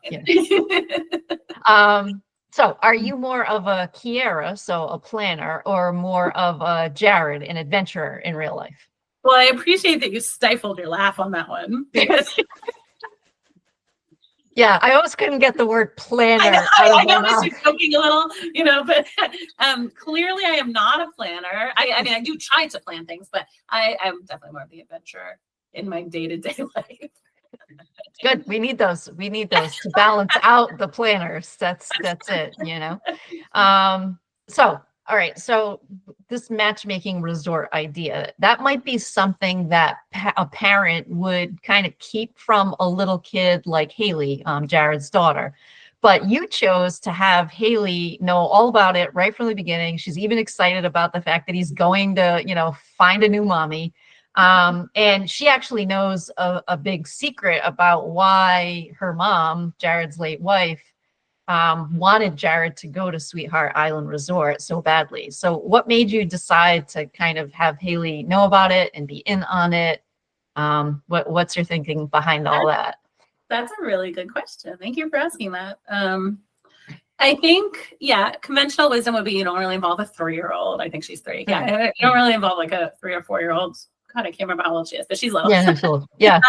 So, are you more of a Keira, so a planner, or more of a Jared, an adventurer in real life? Well, I appreciate that you stifled your laugh on that one because. Yeah, I always couldn't get the word planner. I know she's joking a little, but clearly I am not a planner. I mean, I do try to plan things, but I'm definitely more of the adventurer in my day-to-day life. Good. We need those. To balance out the planners. That's it, So, all right. So this matchmaking resort idea, that might be something that a parent would kind of keep from a little kid like Haley, Jared's daughter. But you chose to have Haley know all about it right from the beginning. She's even excited about the fact that he's going to, find a new mommy. And she actually knows a big secret about why her mom, Jared's late wife, wanted Jared to go to Sweetheart Island Resort so badly. So what made you decide to kind of have Haley know about it and be in on it? What's your thinking behind all that? That's a really good question. Thank you for asking that. I think, conventional wisdom would be you don't really involve a 3-year-old. I think she's 3. Yeah, you don't really involve like a 3 or 4-year-old. God, I can't remember how old she is, but she's little. Yeah, that's cool. Yeah.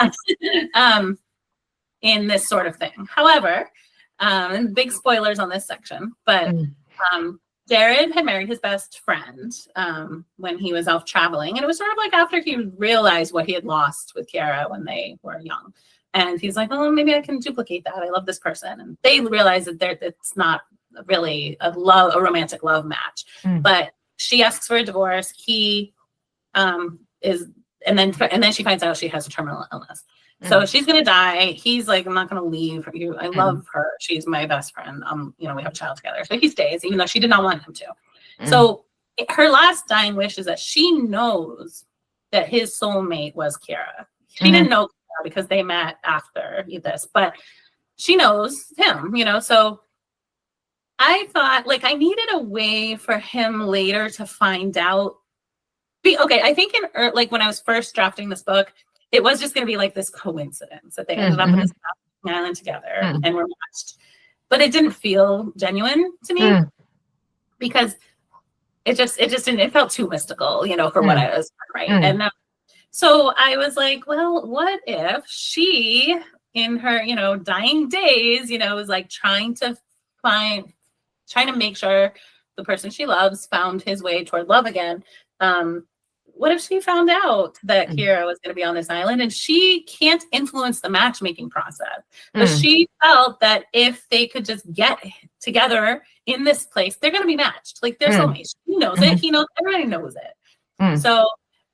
In this sort of thing. However, big spoilers on this section, but Jared had married his best friend when he was off traveling. And it was sort of like after he realized what he had lost with Keira when they were young. And he's like, oh, maybe I can duplicate that. I love this person. And they realize that it's not really a romantic love match. But she asks for a divorce. He and then she finds out she has a terminal illness. So she's going to die. He's like, I'm not going to leave you. I love her. She's my best friend. We have a child together. So he stays, even though she did not want him to. So her last dying wish is that she knows that his soulmate was Keira. She didn't know Keira because they met after this, but she knows him, so I thought like I needed a way for him later to find out. I think when I was first drafting this book, it was just going to be like this coincidence that they ended up in this island together and were matched. But it didn't feel genuine to me because it felt too mystical, for what I was writing. And so I was like, well, what if she in her, dying days, was like trying to make sure the person she loves found his way toward love again. What if she found out that Keira was going to be on this island and she can't influence the matchmaking process? But she felt that if they could just get together in this place, they're going to be matched. Like they're soulmates. He knows it. He knows. Everybody knows it. So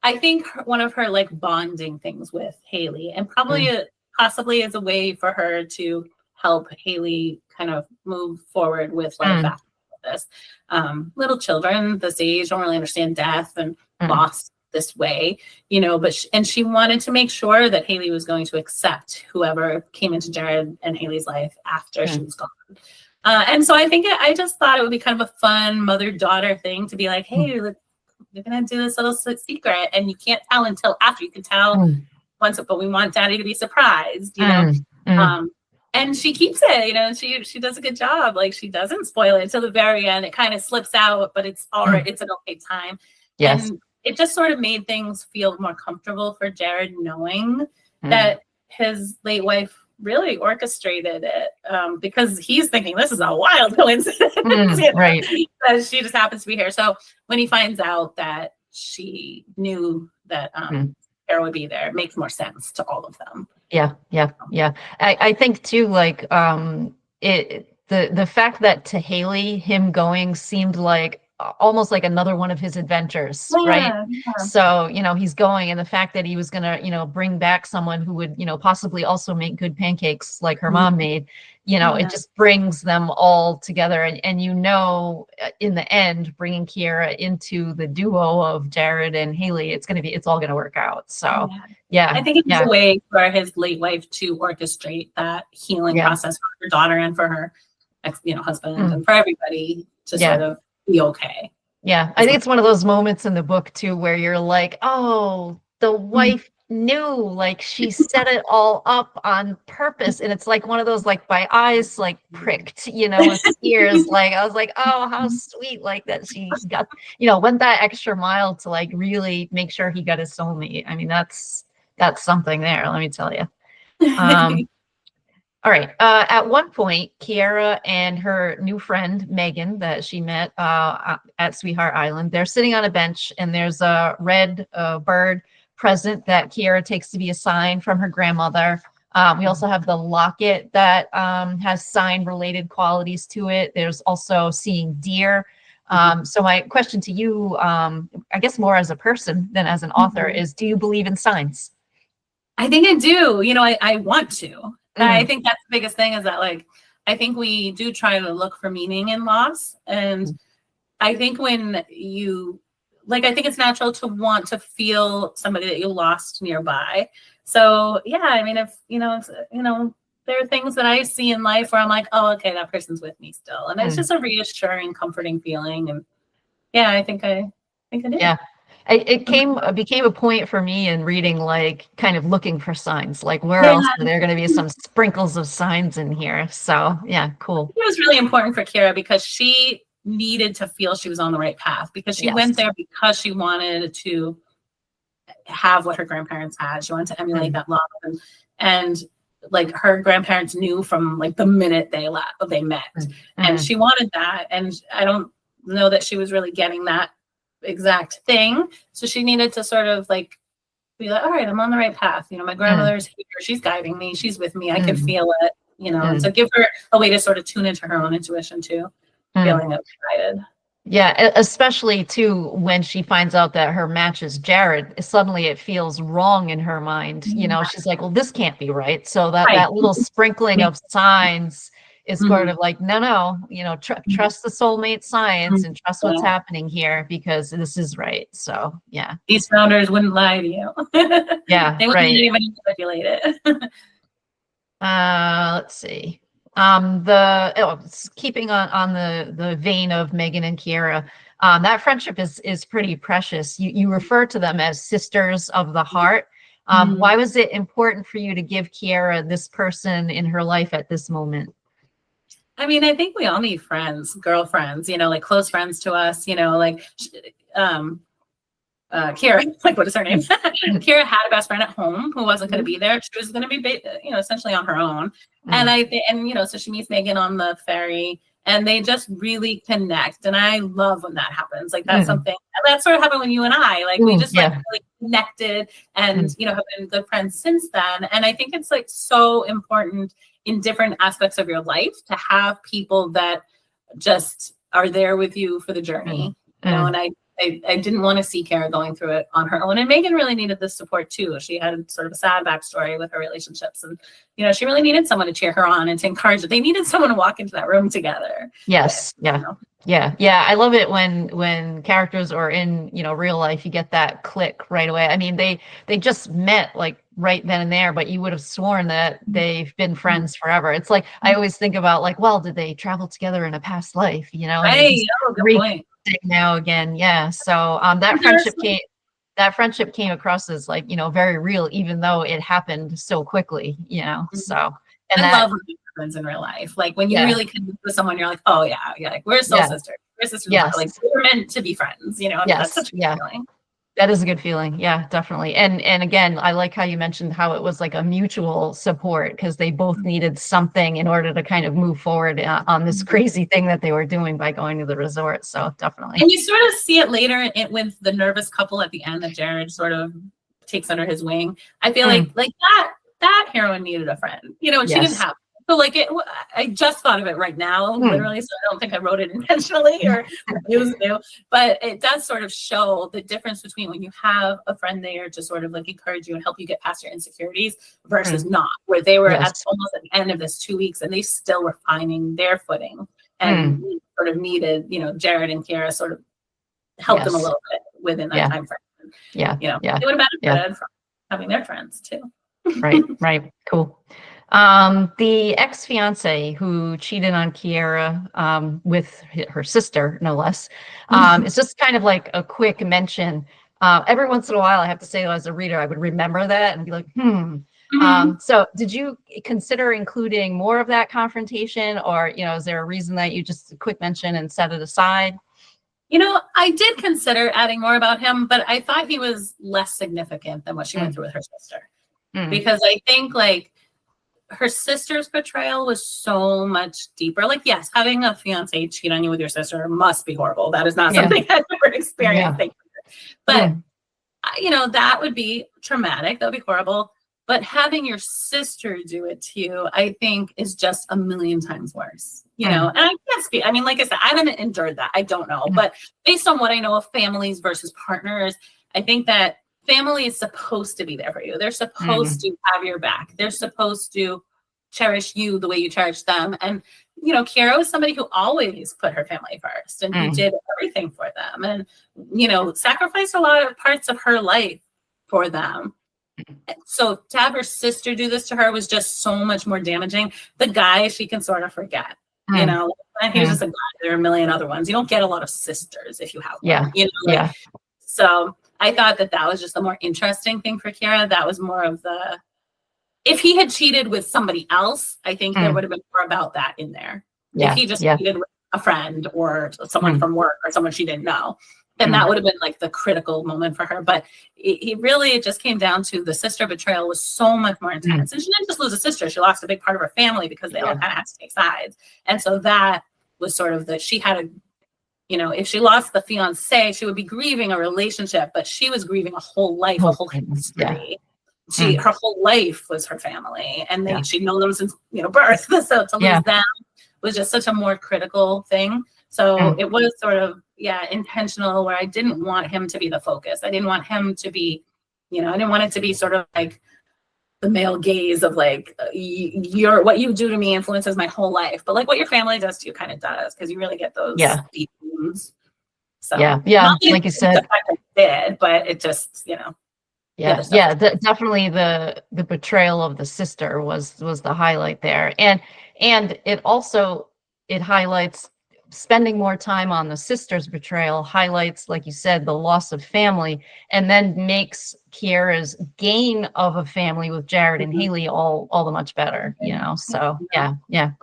I think one of her like bonding things with Haley, and possibly as a way for her to help Haley kind of move forward with life after this. Little children this age don't really understand death and loss this way, but she wanted to make sure that Haley was going to accept whoever came into Jared and Haley's life after she was gone. And so I just thought it would be kind of a fun mother-daughter thing to be like, hey, look, we're going to do this little secret and you can't tell until after. You can tell once, but we want Daddy to be surprised, and she keeps it, she does a good job. Like she doesn't spoil it until the very end. It kind of slips out, but it's all right. It's an okay time. Yes. And it just sort of made things feel more comfortable for Jared knowing that his late wife really orchestrated it because he's thinking this is a wild coincidence. Right. That she just happens to be here. So when he finds out that she knew that Keira would be there. It makes more sense to all of them. Yeah. I think too, like the fact that to Haley, him going seemed like almost like another one of his adventures, right? So, he's going, and the fact that he was gonna, bring back someone who would, possibly also make good pancakes like her mom made, it just brings them all together. And in the end, bringing Keira into the duo of Jared and Haley, it's all gonna work out. So yeah. I think it's a way for his late wife to orchestrate that healing process for her daughter and for her husband and for everybody to sort of be okay. Yeah, I think it's one of those moments in the book too where you're like, oh, the wife knew, like she set it all up on purpose, and it's like one of those, like my eyes like pricked, with tears. Like I was like, oh, how sweet, like that she got, went that extra mile to like really make sure he got his soulmate. I mean, that's something there, let me tell you. All right. At one point, Keira and her new friend, Megan, that she met at Sweetheart Island, they're sitting on a bench, and there's a red bird present that Keira takes to be a sign from her grandmother. We also have the locket that has sign-related qualities to it. There's also seeing deer. So my question to you, I guess more as a person than as an author, is do you believe in signs? I think I do. I want to. I think that's the biggest thing is that, like, I think we do try to look for meaning in loss. And I think when you, like, I think it's natural to want to feel somebody that you lost nearby. So, yeah, I mean, if, there are things that I see in life where I'm like, oh, okay, that person's with me still. And it's just a reassuring, comforting feeling. And yeah, I think I do. Yeah. It became a point for me in reading, like kind of looking for signs, like where else are there going to be some sprinkles of signs in here? So yeah, cool. It was really important for Keira because she needed to feel she was on the right path, because she went there because she wanted to have what her grandparents had. She wanted to emulate that love, and like her grandparents knew from like the minute they met, and she wanted that. And I don't know that she was really getting that exact thing, so she needed to sort of like be like, all right, I'm on the right path, my grandmother's here, she's guiding me, she's with me, I can feel it, and so give her a way to sort of tune into her own intuition too, feeling guided. Yeah, especially too when she finds out that her match is Jared, suddenly it feels wrong in her mind. She's like, well, this can't be right. So that little sprinkling of signs is sort of like, no, trust the soulmate science and trust what's happening here, because this is right. So yeah, these founders wouldn't lie to you. Yeah, they wouldn't even manipulate it. Let's see. Keeping on the vein of Megan and Keira, that friendship is pretty precious. You refer to them as sisters of the heart. Why was it important for you to give Keira this person in her life at this moment? I mean, I think we all need friends, girlfriends, like close friends to us, like Keira, like what is her name? Keira had a best friend at home who wasn't going to be there. She was going to be, essentially on her own. And so she meets Megan on the ferry, and they just really connect. And I love when that happens. Like that's something that sort of happened when you and I, like we just like really connected, and have been good friends since then. And I think it's like so important in different aspects of your life to have people that just are there with you for the journey. And I didn't want to see Keira going through it on her own. And Megan really needed this support too. She had sort of a sad backstory with her relationships. And, she really needed someone to cheer her on and to encourage her. They needed someone to walk into that room together. Yes. Yeah. I love it when characters are in, real life, you get that click right away. I mean, they just met like right then and there, but you would have sworn that they've been friends forever. It's like, I always think about like, well, did they travel together in a past life, Right. Good point. Now again. Yeah. So that friendship came across as like, very real, even though it happened so quickly, so. And I love when it happens in real life. Like when you really connect with someone, you're like, oh yeah, like we're soul sisters. We're sisters. Like we're meant to be friends, and that's such a good feeling. That is a good feeling. Yeah, definitely. And again, I like how you mentioned how it was like a mutual support because they both needed something in order to kind of move forward on this crazy thing that they were doing by going to the resort. So definitely. And you sort of see it later with the nervous couple at the end that Jared sort of takes under his wing. I feel like that heroine needed a friend, you know, and she didn't have. So like I just thought of it right now, literally. So I don't think I wrote it intentionally or used to, but it does sort of show the difference between when you have a friend there to sort of like encourage you and help you get past your insecurities versus not, where they were at almost at the end of this 2 weeks and they still were finding their footing and sort of needed, you know, Jared and Keira sort of helped them a little bit within that time frame. Yeah. You know, they would have benefited from having their friends too. Right. Cool. The ex-fiance who cheated on Keira with her sister, no less, it's just kind of like a quick mention. Every once in a while, I have to say, as a reader, I would remember that and be like, so did you consider including more of that confrontation, or, you know, is there a reason that you just quick mention and set it aside? You know, I did consider adding more about him, but I thought he was less significant than what she went through with her sister. Because I think like her sister's betrayal was so much deeper. Like, yes, having a fiance cheat on you with your sister must be horrible. That is not something I've ever experienced. But, you know, that would be traumatic. That would be horrible. But having your sister do it to you, I think, is just a million times worse. You know, and I can't speak. I mean, like I said, I haven't endured that. I don't know. But based on what I know of families versus partners, I think that family is supposed to be there for you. They're supposed to have your back. They're supposed to cherish you the way you cherish them. And, you know, Keira was somebody who always put her family first and who did everything for them and, you know, sacrificed a lot of parts of her life for them. So to have her sister do this to her was just so much more damaging. The guy, she can sort of forget, you know, he was just a guy. There are a million other ones. You don't get a lot of sisters if you have one, you know, so I thought that that was just the more interesting thing for Keira. That was more of the, if he had cheated with somebody else, I think there would have been more about that in there. If he just cheated with a friend or someone from work or someone she didn't know, then that would have been like the critical moment for her. But it just came down to the sister betrayal was so much more intense. And she didn't just lose a sister, she lost a big part of her family because they all kind of had to take sides. And so that was sort of she had a, you know, if she lost the fiance, she would be grieving a relationship, but she was grieving a whole life, a whole history. Her whole life was her family, and she'd known them since, you know, birth. So to lose them was just such a more critical thing. So it was sort of, intentional, where I didn't want him to be the focus. I didn't want him to be, you know, I didn't want it to be sort of like the male gaze of like, what you do to me influences my whole life. But like what your family does to you kind of does, because you really get those deep wounds. So like you said, I did, but it just, you know. Definitely the betrayal of the sister was the highlight there, and it also highlights spending more time on the sister's betrayal, highlights, like you said, the loss of family, and then makes Keira's gain of a family with Jared and Haley all the much better, you know. So cool.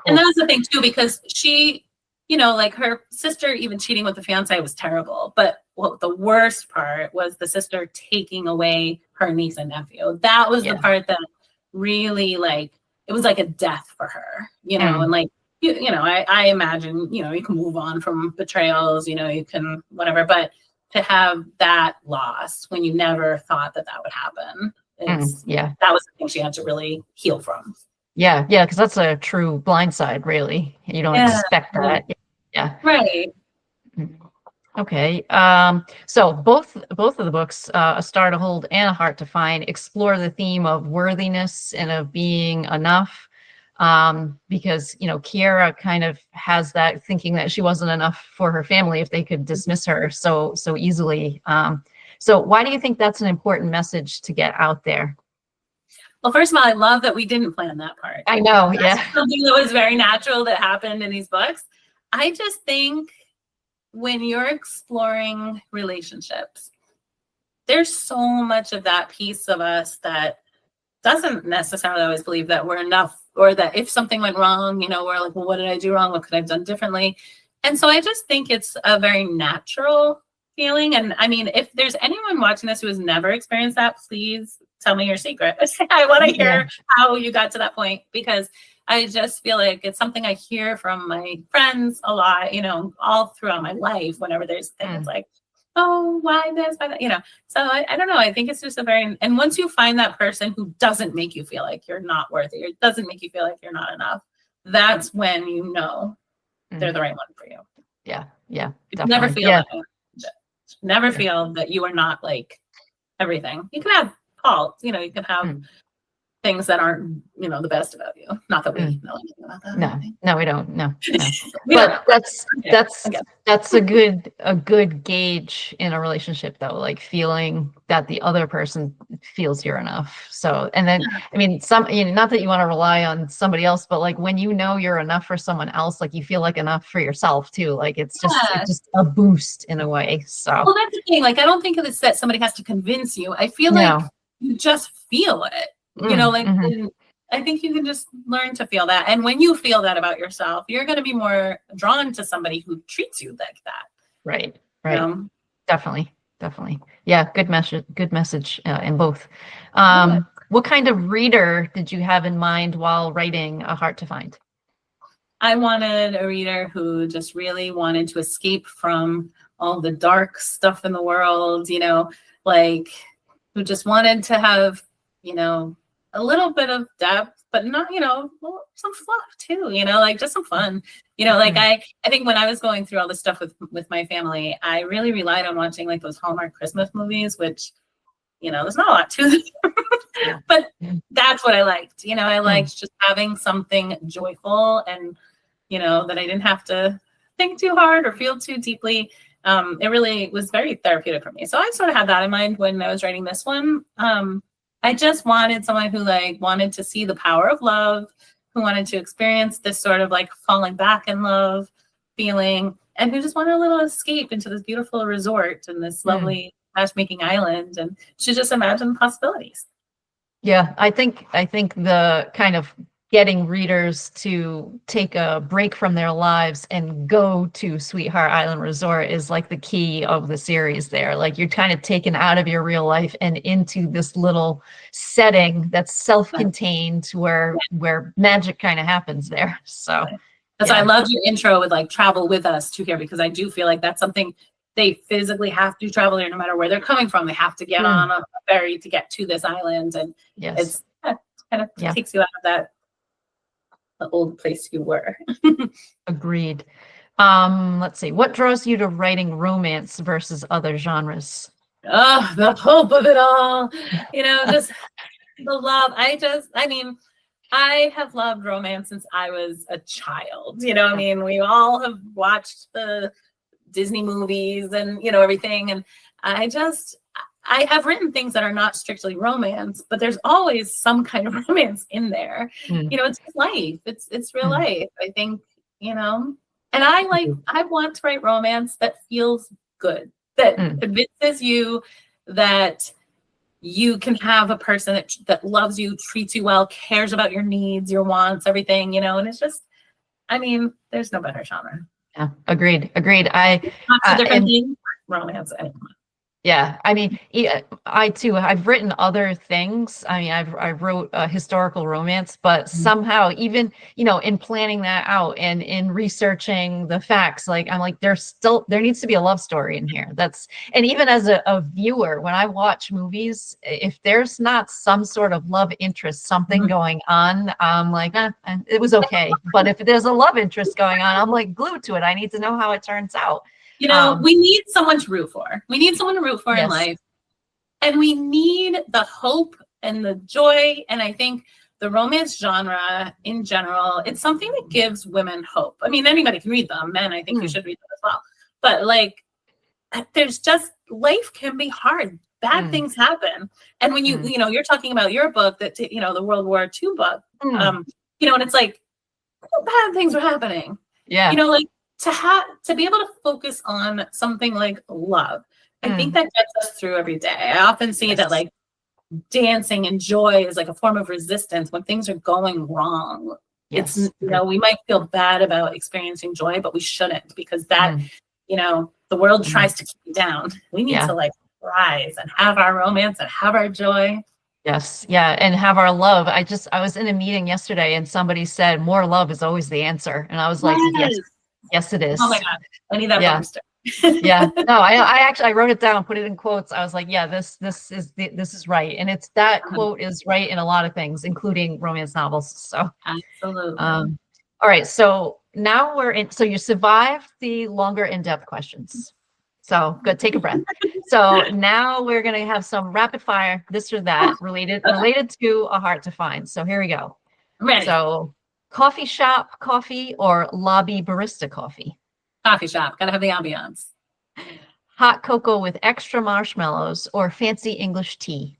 And that was the thing too, because she, you know, like her sister even cheating with the fiance was terrible, but the worst part was the sister taking away her niece and nephew. That was the part that really, like, it was like a death for her, you know. And like, you know, I imagine, you know, you can move on from betrayals, you know, you can whatever, but to have that loss when you never thought that would happen, that was the thing she had to really heal from. Because that's a true blindside, really. You don't expect that. Right. Okay. So both of the books, A Star to Hold and A Heart to Find, explore the theme of worthiness and of being enough. Because, you know, Keira kind of has that thinking that she wasn't enough for her family if they could dismiss her so easily. So why do you think that's an important message to get out there? Well, first of all, I love that we didn't plan that part. I know, That's something that was very natural that happened in these books. I just think when you're exploring relationships, there's so much of that piece of us that doesn't necessarily always believe that we're enough, or that if something went wrong, you know, we're like, well, what did I do wrong? What could I have done differently? And so I just think it's a very natural feeling. And I mean, if there's anyone watching this who has never experienced that, please tell me your secret. I want to hear how you got to that point, because I just feel like it's something I hear from my friends a lot, you know, all throughout my life. Whenever there's things like, oh, why this, why that, you know. So I don't know. I think it's just a very, and once you find that person who doesn't make you feel like you're not worthy, or doesn't make you feel like you're not enough, that's when you know they're the right one for you. Yeah. Yeah. Never feel that way. Never feel that you are not like everything. You can have faults, you know, you can have things that aren't, you know, the best about you. Not that we know anything about that. No, we don't. No. But that's a good gauge in a relationship, though, like feeling that the other person feels you're enough. So, and then, I mean, not that you want to rely on somebody else, but like when you know you're enough for someone else, like you feel like enough for yourself too. Like it's just a boost in a way. So, well, that's the thing. Like, I don't think it's that somebody has to convince you. I feel like you just feel it. You know, like I think you can just learn to feel that. And when you feel that about yourself, you're going to be more drawn to somebody who treats you like that. Right. You know? Definitely. Yeah. Good message in both. What kind of reader did you have in mind while writing A Heart to Find? I wanted a reader who just really wanted to escape from all the dark stuff in the world, you know, like who just wanted to have, you know, a little bit of depth, but not, you know, some fluff too, you know, like just some fun, you know, like I think when I was going through all this stuff with my family, I really relied on watching like those Hallmark Christmas movies, which, you know, there's not a lot to them, but that's what I liked. You know, I liked just having something joyful and, you know, that I didn't have to think too hard or feel too deeply. It really was very therapeutic for me. So I sort of had that in mind when I was writing this one. I just wanted someone who like wanted to see the power of love, who wanted to experience this sort of like falling back in love feeling, and who just wanted a little escape into this beautiful resort and this lovely matchmaking island, and should just imagine the possibilities. Yeah, I think the kind of getting readers to take a break from their lives and go to Sweetheart Island Resort is like the key of the series there. Like you're kind of taken out of your real life and into this little setting that's self-contained where magic kind of happens there. So that's why I loved your intro with like travel with us to here, because I do feel like that's something they physically have to travel there no matter where they're coming from. They have to get on a ferry to get to this island, and it's kind of takes you out of that the old place you were. Agreed. Let's see. What draws you to writing romance versus other genres? Oh, the hope of it all. You know, just the love. I mean, I have loved romance since I was a child. You know, I mean, we all have watched the Disney movies and, you know, everything. And I have written things that are not strictly romance, but there's always some kind of romance in there. You know, it's life. It's real life. I think, you know, and I want to write romance that feels good, that convinces you that you can have a person that loves you, treats you well, cares about your needs, your wants, everything, you know, and it's just, I mean, there's no better genre. Yeah, agreed. Lots of different things, romance. Yeah, I mean, I too, I've written other things. I mean, I wrote a historical romance, but somehow even, you know, in planning that out and in researching the facts, like I'm like, there needs to be a love story in here. And even as a viewer, when I watch movies, if there's not some sort of love interest, something going on, I'm like, it was okay. But if there's a love interest going on, I'm like glued to it. I need to know how it turns out. You know, we need someone to root for. We need someone to root for in life. And we need the hope and the joy. And I think the romance genre in general, it's something that gives women hope. I mean, anybody can read them. Men, I think you should read them as well. But like, there's just, life can be hard. Bad things happen. And when you know, you're talking about your book that, you know, the World War II book, you know, and it's like, bad things were happening. Yeah. You know, like, to be able to focus on something like love, I think that gets us through every day. I often see that like dancing and joy is like a form of resistance when things are going wrong. It's, you know, we might feel bad about experiencing joy, but we shouldn't, because that, you know, the world tries to keep me down. We need to like rise and have our romance and have our joy. Yes. Yeah. And have our love. I was in a meeting yesterday and somebody said more love is always the answer. And I was like, yes, it is. Oh my God. I need that poster. Yeah. No, I wrote it down, put it in quotes. I was like, yeah, this is right. And it's that quote is right in a lot of things, including romance novels. So absolutely. All right. So now so you survived the longer in-depth questions. So good. Take a breath. So now we're going to have some rapid fire, this or that related to A Heart to Find. So here we go. I'm ready. So coffee shop coffee or lobby barista coffee? Coffee shop. Gotta have the ambiance. Hot cocoa with extra marshmallows or fancy English tea?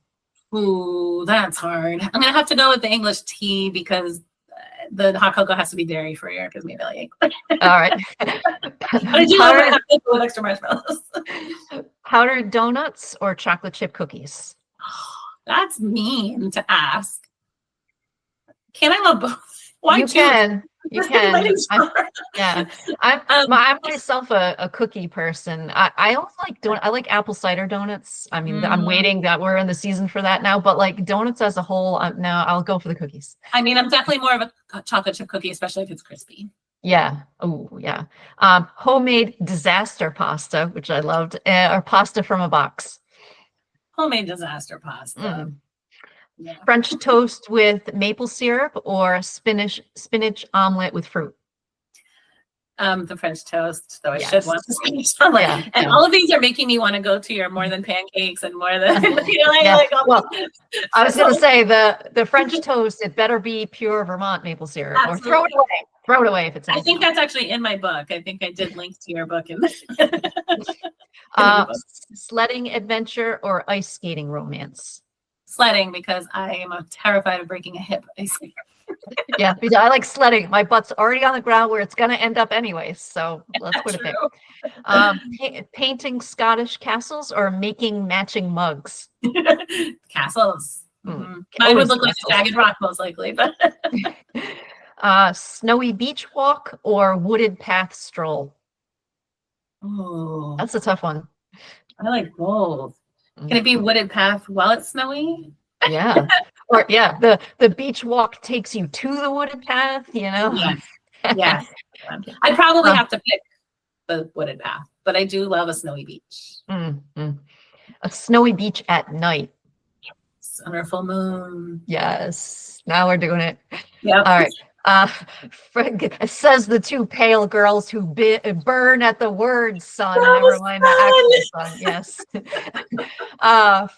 Ooh, that's hard. I'm gonna have to go with the English tea because the hot cocoa has to be dairy free, because maybe like. All right. But I do love hot cocoa with extra marshmallows. Powdered donuts or chocolate chip cookies? That's mean to ask. Can I love both? Why you can. You can. Yeah. I'm myself a cookie person. I also like I like apple cider donuts. I mean, I'm waiting that we're in the season for that now, but like donuts as a whole, no, I'll go for the cookies. I mean, I'm definitely more of a chocolate chip cookie, especially if it's crispy. Yeah. Oh, yeah. Homemade disaster pasta, which I loved, or pasta from a box. Homemade disaster pasta. Yeah. French toast with maple syrup or spinach omelet with fruit? The French toast, though I should want the spinach omelet. Yeah, and all of these are making me want to go to your more than pancakes and more than well, I was going to say the French toast, it better be pure Vermont maple syrup. Absolutely. Or throw it away. Throw it away if it's. I think that's actually in my book. I think I did link to your book in sledding adventure or ice skating romance? Sledding, because I am terrified of breaking a hip. Yeah, I like sledding. My butt's already on the ground where it's going to end up anyways. So let's put it there. Painting Scottish castles or making matching mugs? Castles. Mine would look like a jagged rock most likely. But snowy beach walk or wooded path stroll? Oh, that's a tough one. I like both. Can it be wooded path while it's snowy? Yeah. Or the beach walk takes you to the wooded path, Yes. Yes. I'd probably have to pick the wooded path, but I do love a snowy beach. A snowy beach at night. Under full moon. Yes. Now we're doing it. Yep. All right. It says the two pale girls who burn at the word sun. Never mind the actual sun. Yes.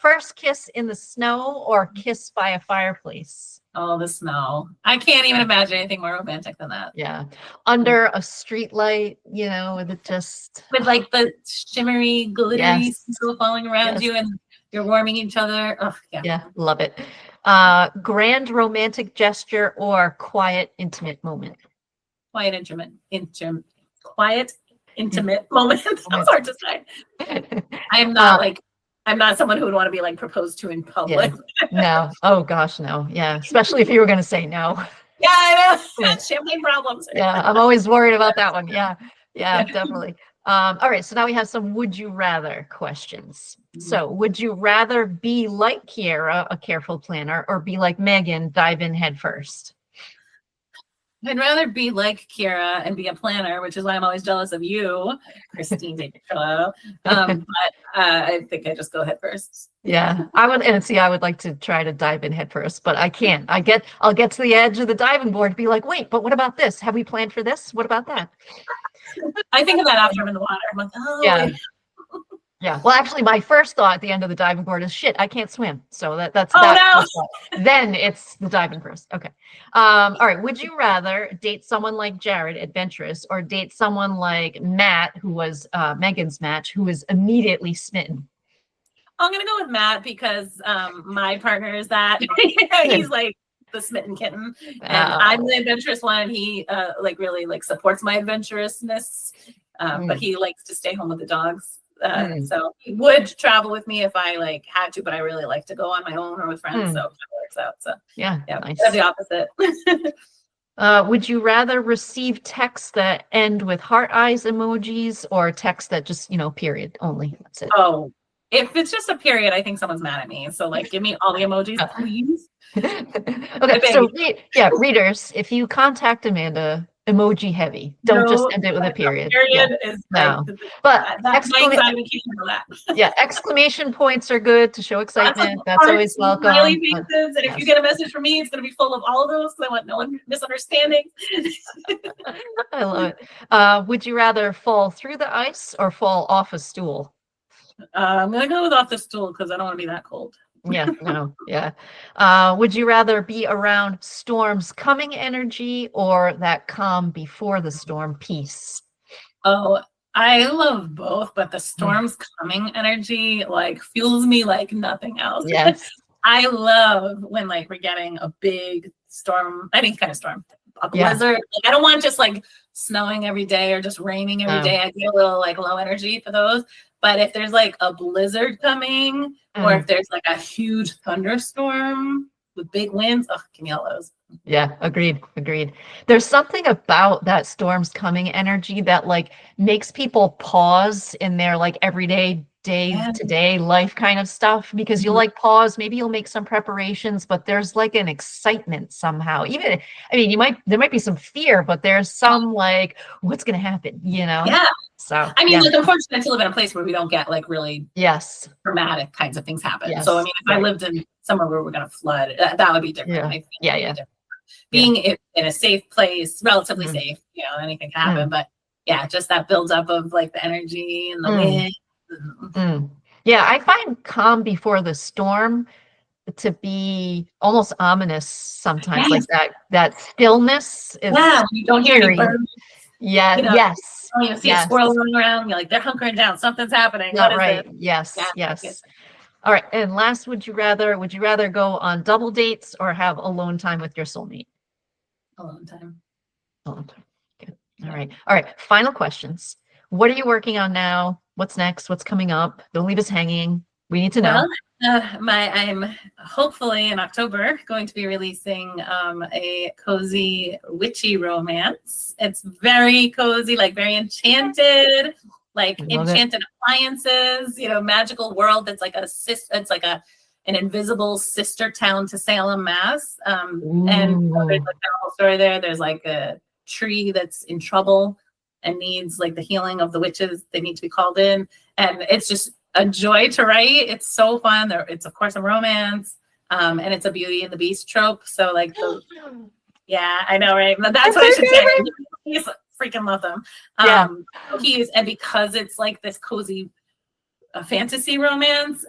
First kiss in the snow or kiss by a fireplace? Oh, the snow. I can't even imagine anything more romantic than that. Yeah. Under a street light, with it just. With like the shimmery, glittery snow falling around you and you're warming each other. Oh, yeah. Yeah, love it. Grand romantic gesture or quiet, intimate moment? Quiet, intimate moment. That's hard to say. I'm not someone who would want to be like proposed to in public. Yeah. No. Oh gosh, no. Yeah. Especially if you were going to say no. Yeah, I know. Champagne problems. Yeah, I'm always worried about that one. Yeah. Yeah, definitely. All right, so now we have some would you rather questions. So would you rather be like Keira, a careful planner, or be like Megan, dive in head first? I'd rather be like Keira and be a planner, which is why I'm always jealous of you, Christine DePetrillo. But I think I just go head first. Yeah, I would like to try to dive in head first, but I can't. I'll get to the edge of the diving board and be like, wait, but what about this? Have we planned for this? What about that? I think of that after I'm in the water. I'm like, oh, yeah. Wait. Yeah. Well, actually, my first thought at the end of the diving board is, shit, I can't swim. So that's then it's the diving first. Okay. All right. Would you rather date someone like Jared, adventurous, or date someone like Matt, who was Megan's match, who was immediately smitten? I'm gonna go with Matt because my partner is that. He's like the smitten kitten, and I'm the adventurous one. And he really supports my adventurousness, but he likes to stay home with the dogs. So he would travel with me if I had to, but I really like to go on my own or with friends. So it works out. So yeah, nice. That's the opposite. Would you rather receive texts that end with heart eyes emojis or texts that just, period only? That's it. Oh, if it's just a period, I think someone's mad at me. So like, give me all the emojis, please. Okay, so readers, if you contact Amanda, emoji heavy. Don't just end it with a period. Period is no. But yeah, exclamation points are good to show excitement. That's always welcome. And if you get a message from me, it's going to be full of all of those because I want no one misunderstanding. I love it. Would you rather fall through the ice or fall off a stool? I'm going to go with off the stool because I don't want to be that cold. Yeah. Would you rather be around storms coming energy or that calm before the storm peace? Oh, I love both, but the storms coming energy like fuels me like nothing else. Yes. I love when like we're getting a big storm, any kind of storm, a blizzard. Like, I don't want just like snowing every day or just raining every day. I get a little like low energy for those. But if there's like a blizzard coming, or if there's like a huge thunderstorm with big winds, give me all those. Yeah, agreed. There's something about that storms coming energy that like makes people pause in their like everyday day-to-day life kind of stuff, because you'll like pause, maybe you'll make some preparations, but there's like an excitement somehow. Even, I mean, there might be some fear, but there's some like, what's going to happen, Yeah. So, I mean, like, I'm fortunate to live in a place where we don't get like really dramatic kinds of things happen. So, I mean, if I lived in somewhere where we're going to flood, that would be different. Different. Being in a safe place, relatively safe, anything can happen. But yeah, just that buildup of like the energy and the wind. Yeah, I find calm before the storm to be almost ominous sometimes. Like that stillness is you don't hear any birds. Yes. You see a squirrel running around, you're like, they're hunkering down, something's happening. Not right. Yes. All right. And last, would you rather go on double dates or have alone time with your soulmate? Alone time. Good. All right. Final questions. What are you working on now? What's next? What's coming up? Don't leave us hanging. We need to know. I'm hopefully in October going to be releasing a cozy witchy romance. It's very cozy, like very enchanted, like enchanted appliances, magical world that's like an invisible sister town to Salem, Mass. And so there's like that whole story there. There's like a tree that's in trouble and needs like the healing of the witches. They need to be called in, and it's just a joy to write. It's so fun. It's of course a romance, and it's a Beauty and the Beast trope. So like, I know, right? But that's what I should say. He's freaking love them. And because it's like this cozy fantasy romance,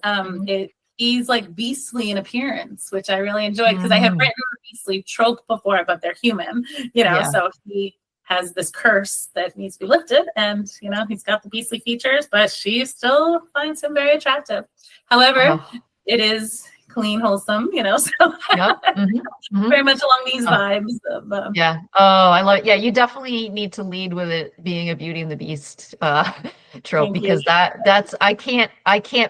he's like beastly in appearance, which I really enjoyed because I have written a beastly trope before, but they're human, so he has this curse that needs to be lifted, and he's got the beastly features, but she still finds him very attractive. However, it is clean, wholesome, so very much along these vibes of, I love it. Yeah, you definitely need to lead with it being a Beauty and the Beast trope, because that's I can't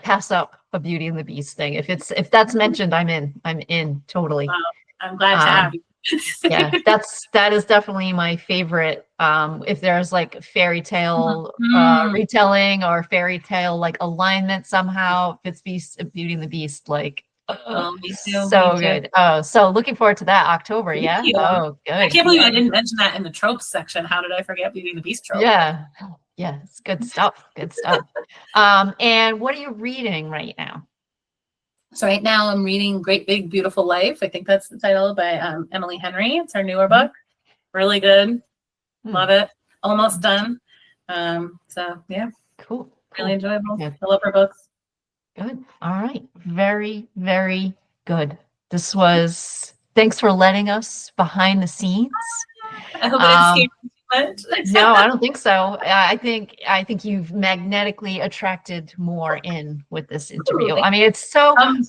pass up a Beauty and the Beast thing. If that's mentioned, I'm in totally. Wow. I'm glad to have you. that is definitely my favorite. If there's like fairy tale retelling or fairy tale like alignment somehow, if it's Beauty and the Beast, like me too, so good. So looking forward to that October. Good. I can't believe I didn't mention that in the tropes section. How did I forget Beauty and the Beast trope? It's good stuff. And what are you reading right now? So right now I'm reading Great Big Beautiful Life. I think that's the title, by Emily Henry. It's her newer book. Really good. Love it. Almost done. Cool. Really enjoyable. I love her books. Good. All right. Very, very good. Thanks for letting us behind the scenes. I hope I didn't scare you too much. No, I don't think so. I think you've magnetically attracted more in with this interview. I mean, it's so fun.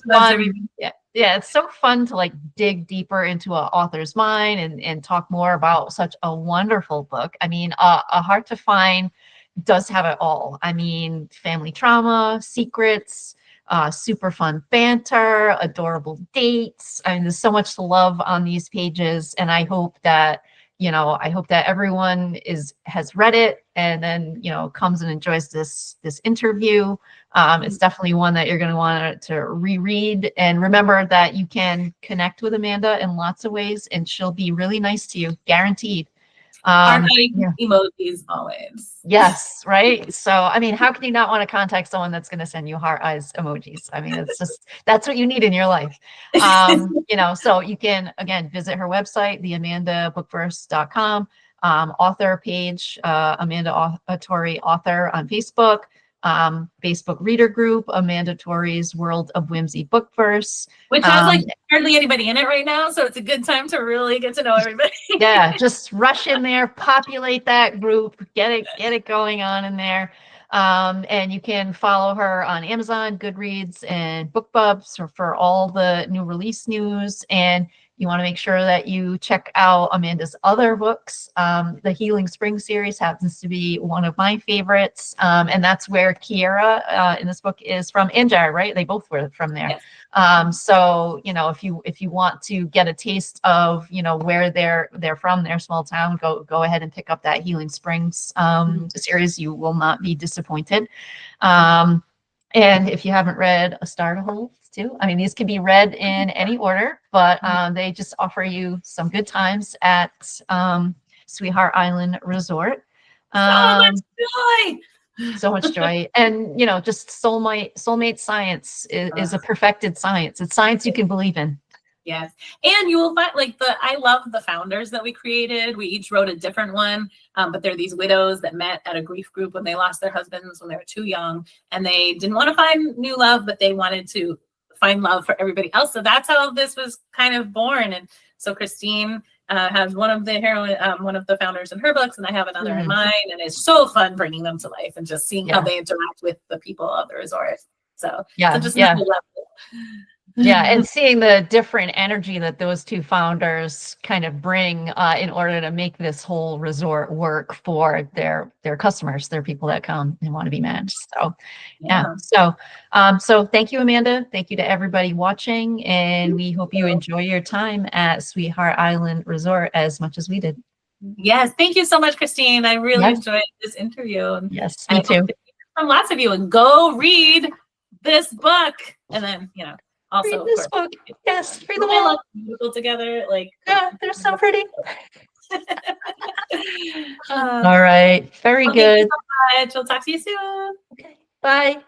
It's so fun to like dig deeper into an author's mind and talk more about such a wonderful book. I mean, A Heart to Find does have it all. I mean, family trauma, secrets, super fun banter, adorable dates. I mean, there's so much to love on these pages, and I hope that I hope that everyone has read it and then, comes and enjoys this interview. It's definitely one that you're going to want to reread. And remember that you can connect with Amanda in lots of ways, and she'll be really nice to you, guaranteed. Heart Yeah. emojis always. Yes, right. So, I mean, how can you not want to contact someone that's going to send you heart eyes emojis? I mean, that's what you need in your life. So you can, again, visit her website, theamandabookverse.com, author page, Amanda Torrey author on Facebook, Facebook reader group, Amanda Torrey's World of Whimsy Bookverse. Which has like hardly anybody in it right now. So it's a good time to really get to know everybody. Yeah, just rush in there, populate that group, get it going on in there. And you can follow her on Amazon, Goodreads, and BookBub for all the new release news. And you want to make sure that you check out Amanda's other books. The Healing Spring series happens to be one of my favorites. And that's where Keira in this book is from, and Jared, right? They both were from there. Yes. So, if you want to get a taste of, where they're from, their small town, go ahead and pick up that Healing Springs series. You will not be disappointed. And if you haven't read A Star to Hold too, I mean, these can be read in any order, but they just offer you some good times at Sweetheart Island Resort. So much joy. So much joy. And, just soulmate science is a perfected science. It's science you can believe in. Yes. And you will find I love the founders that we created. We each wrote a different one, but they're these widows that met at a grief group when they lost their husbands when they were too young, and they didn't want to find new love, but they wanted to find love for everybody else. So that's how this was kind of born. And so Christine has one of the founders in her books, and I have another in mine, and it's so fun bringing them to life and just seeing how they interact with the people of the resort. So just another level. Yeah, and seeing the different energy that those two founders kind of bring in order to make this whole resort work for their customers, their people that come and want to be managed. So, So thank you, Amanda. Thank you to everybody watching, and we hope you enjoy your time at Sweetheart Island Resort as much as we did. Yes, thank you so much, Christine. I really enjoyed this interview. Yes, me too. From lots of you, and go read this book, and then also, read this book. Yes, read them all. Beautiful together. They're so pretty. All right. Very good. Thank you so much. We'll talk to you soon. Okay. Bye.